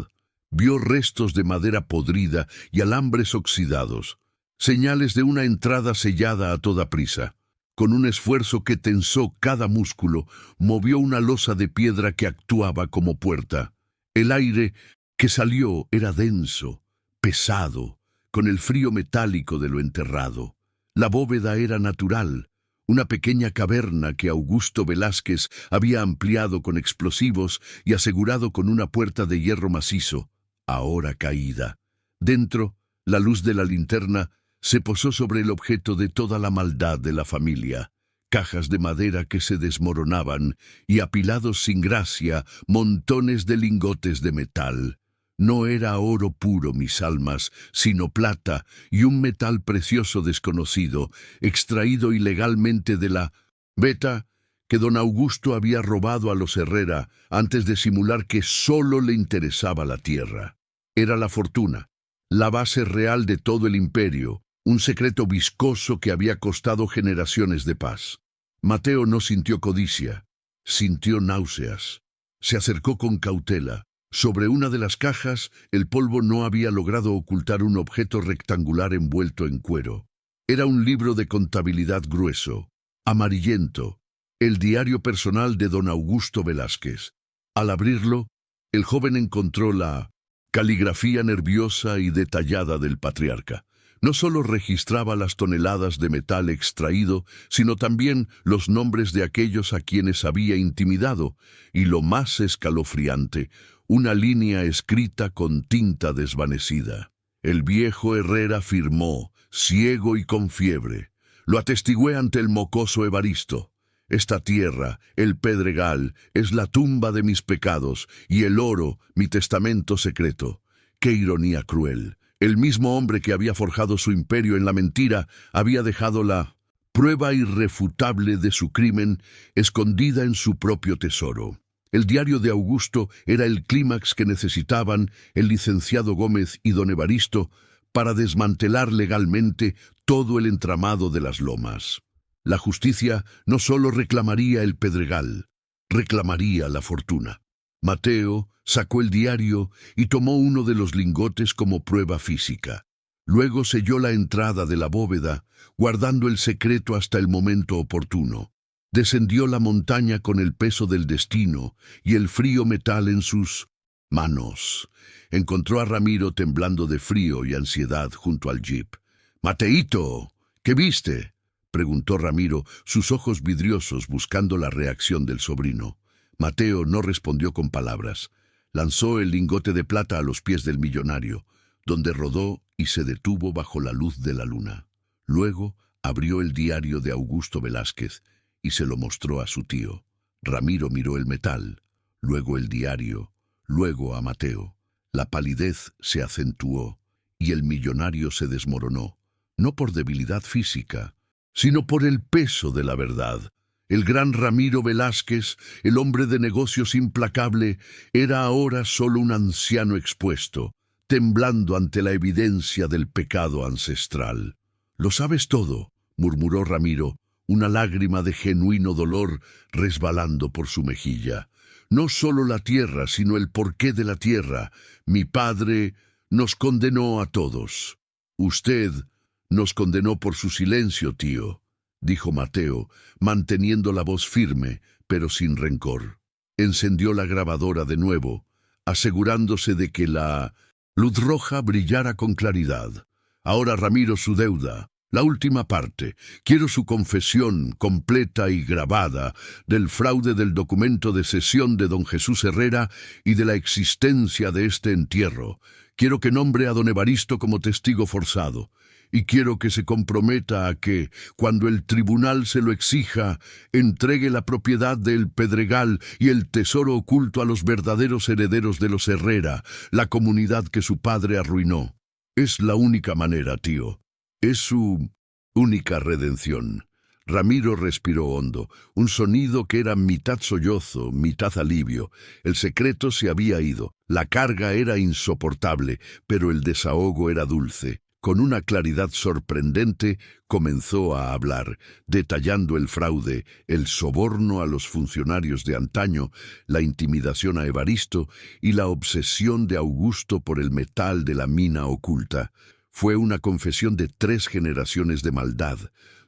Vio restos de madera podrida y alambres oxidados, señales de una entrada sellada a toda prisa. Con un esfuerzo que tensó cada músculo, movió una losa de piedra que actuaba como puerta. El aire que salió era denso, pesado, con el frío metálico de lo enterrado. La bóveda era natural, una pequeña caverna que Augusto Velázquez había ampliado con explosivos y asegurado con una puerta de hierro macizo, ahora caída. Dentro, la luz de la linterna se posó sobre el objeto de toda la maldad de la familia. Cajas de madera que se desmoronaban y apilados sin gracia montones de lingotes de metal. No era oro puro, mis almas, sino plata y un metal precioso desconocido, extraído ilegalmente de la beta que don Augusto había robado a los Herrera antes de simular que solo le interesaba la tierra. Era la fortuna, la base real de todo el imperio, un secreto viscoso que había costado generaciones de paz. Mateo no sintió codicia, sintió náuseas. Se acercó con cautela. Sobre una de las cajas, el polvo no había logrado ocultar un objeto rectangular envuelto en cuero. Era un libro de contabilidad grueso, amarillento, el diario personal de don Augusto Velázquez. Al abrirlo, el joven encontró la caligrafía nerviosa y detallada del patriarca. No solo registraba las toneladas de metal extraído, sino también los nombres de aquellos a quienes había intimidado, y lo más escalofriante, una línea escrita con tinta desvanecida. El viejo Herrera firmó, ciego y con fiebre. Lo atestigué ante el mocoso Evaristo. Esta tierra, el pedregal, es la tumba de mis pecados, y el oro, mi testamento secreto. ¡Qué ironía cruel! El mismo hombre que había forjado su imperio en la mentira había dejado la prueba irrefutable de su crimen escondida en su propio tesoro. El diario de Augusto era el clímax que necesitaban el licenciado Gómez y don Evaristo para desmantelar legalmente todo el entramado de las lomas. La justicia no solo reclamaría el pedregal, reclamaría la fortuna. Mateo sacó el diario y tomó uno de los lingotes como prueba física. Luego selló la entrada de la bóveda, guardando el secreto hasta el momento oportuno. Descendió la montaña con el peso del destino y el frío metal en sus manos. Encontró a Ramiro temblando de frío y ansiedad junto al jeep. «Mateíto, ¿qué viste?», preguntó Ramiro, sus ojos vidriosos buscando la reacción del sobrino. Mateo no respondió con palabras. Lanzó el lingote de plata a los pies del millonario, donde rodó y se detuvo bajo la luz de la luna. Luego abrió el diario de Augusto Velázquez y se lo mostró a su tío. Ramiro miró el metal, luego el diario, luego a Mateo. La palidez se acentuó y el millonario se desmoronó, no por debilidad física, sino por el peso de la verdad. El gran Ramiro Velázquez, el hombre de negocios implacable, era ahora solo un anciano expuesto, temblando ante la evidencia del pecado ancestral. «Lo sabes todo», murmuró Ramiro, una lágrima de genuino dolor resbalando por su mejilla. «No solo la tierra, sino el porqué de la tierra. Mi padre nos condenó a todos. Usted nos condenó por su silencio, tío», dijo Mateo, manteniendo la voz firme, pero sin rencor. Encendió la grabadora de nuevo, asegurándose de que la luz roja brillara con claridad. «Ahora, Ramiro, su deuda. La última parte. Quiero su confesión completa y grabada del fraude del documento de cesión de don Jesús Herrera y de la existencia de este entierro. Quiero que nombre a don Evaristo como testigo forzado. Y quiero que se comprometa a que, cuando el tribunal se lo exija, entregue la propiedad del Pedregal y el tesoro oculto a los verdaderos herederos de los Herrera, la comunidad que su padre arruinó. Es la única manera, tío. Es su única redención. Ramiro respiró hondo, un sonido que era mitad sollozo, mitad alivio. El secreto se había ido, la carga era insoportable, pero el desahogo era dulce. Con una claridad sorprendente comenzó a hablar, detallando el fraude, el soborno a los funcionarios de antaño, la intimidación a Evaristo y la obsesión de Augusto por el metal de la mina oculta. Fue una confesión de 3 generaciones de maldad,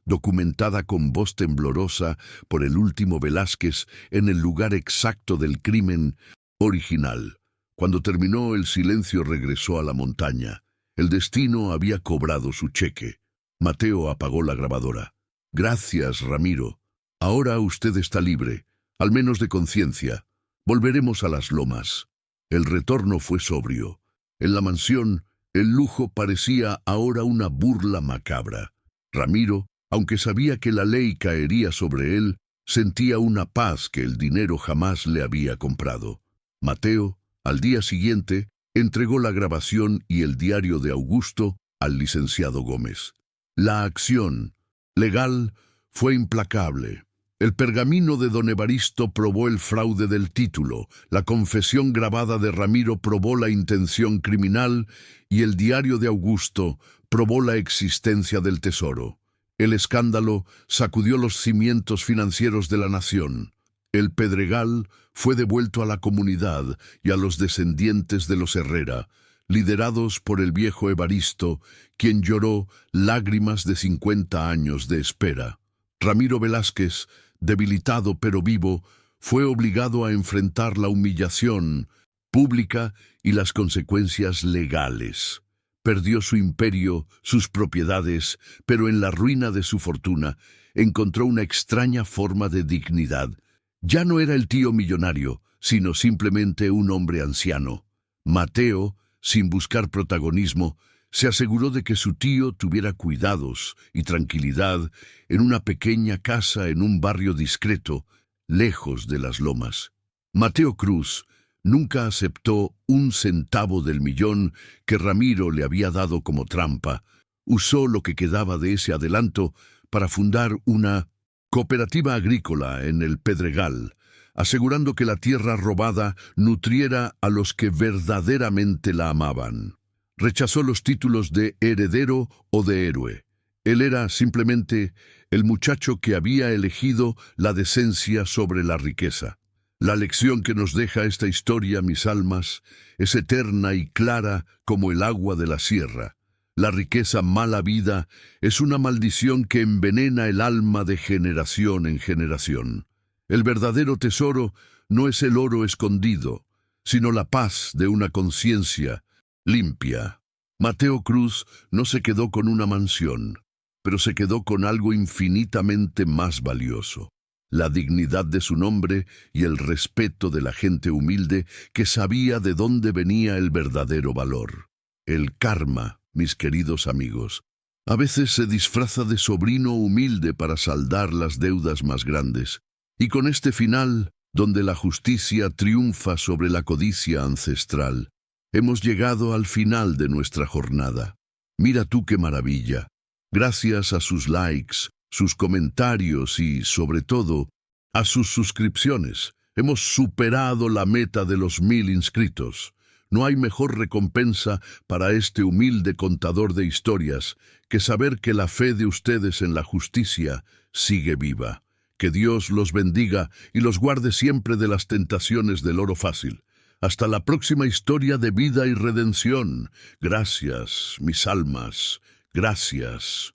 documentada con voz temblorosa por el último Velázquez en el lugar exacto del crimen original. Cuando terminó, el silencio regresó a la montaña. El destino había cobrado su cheque. Mateo apagó la grabadora. Gracias, Ramiro. Ahora usted está libre, al menos de conciencia. Volveremos a las lomas. El retorno fue sobrio. En la mansión, el lujo parecía ahora una burla macabra. Ramiro, aunque sabía que la ley caería sobre él, sentía una paz que el dinero jamás le había comprado. Mateo, al día siguiente, entregó la grabación y el diario de Augusto al licenciado Gómez. La acción legal fue implacable. El pergamino de don Evaristo probó el fraude del título, la confesión grabada de Ramiro probó la intención criminal y el diario de Augusto probó la existencia del tesoro. El escándalo sacudió los cimientos financieros de la nación. El Pedregal fue devuelto a la comunidad y a los descendientes de los Herrera, liderados por el viejo Evaristo, quien lloró lágrimas de 50 años de espera. Ramiro Velázquez, debilitado pero vivo, fue obligado a enfrentar la humillación pública y las consecuencias legales. Perdió su imperio, sus propiedades, pero en la ruina de su fortuna encontró una extraña forma de dignidad. Ya no era el tío millonario, sino simplemente un hombre anciano. Mateo, sin buscar protagonismo, se aseguró de que su tío tuviera cuidados y tranquilidad en una pequeña casa en un barrio discreto, lejos de las lomas. Mateo Cruz nunca aceptó un centavo del millón que Ramiro le había dado como trampa. Usó lo que quedaba de ese adelanto para fundar una cooperativa agrícola en el Pedregal, asegurando que la tierra robada nutriera a los que verdaderamente la amaban. Rechazó los títulos de heredero o de héroe. Él era simplemente el muchacho que había elegido la decencia sobre la riqueza. La lección que nos deja esta historia, mis almas, es eterna y clara como el agua de la sierra. La riqueza mala vida es una maldición que envenena el alma de generación en generación. El verdadero tesoro no es el oro escondido, sino la paz de una conciencia limpia. Mateo Cruz no se quedó con una mansión, pero se quedó con algo infinitamente más valioso: la dignidad de su nombre y el respeto de la gente humilde que sabía de dónde venía el verdadero valor. El karma, mis queridos amigos, a veces se disfraza de sobrino humilde para saldar las deudas más grandes. Y con este final, donde la justicia triunfa sobre la codicia ancestral, hemos llegado al final de nuestra jornada. Mira tú qué maravilla. Gracias a sus likes, sus comentarios y, sobre todo, a sus suscripciones, hemos superado la meta de los 1000 inscritos. No hay mejor recompensa para este humilde contador de historias que saber que la fe de ustedes en la justicia sigue viva. Que Dios los bendiga y los guarde siempre de las tentaciones del oro fácil. Hasta la próxima historia de vida y redención. Gracias, mis almas. Gracias.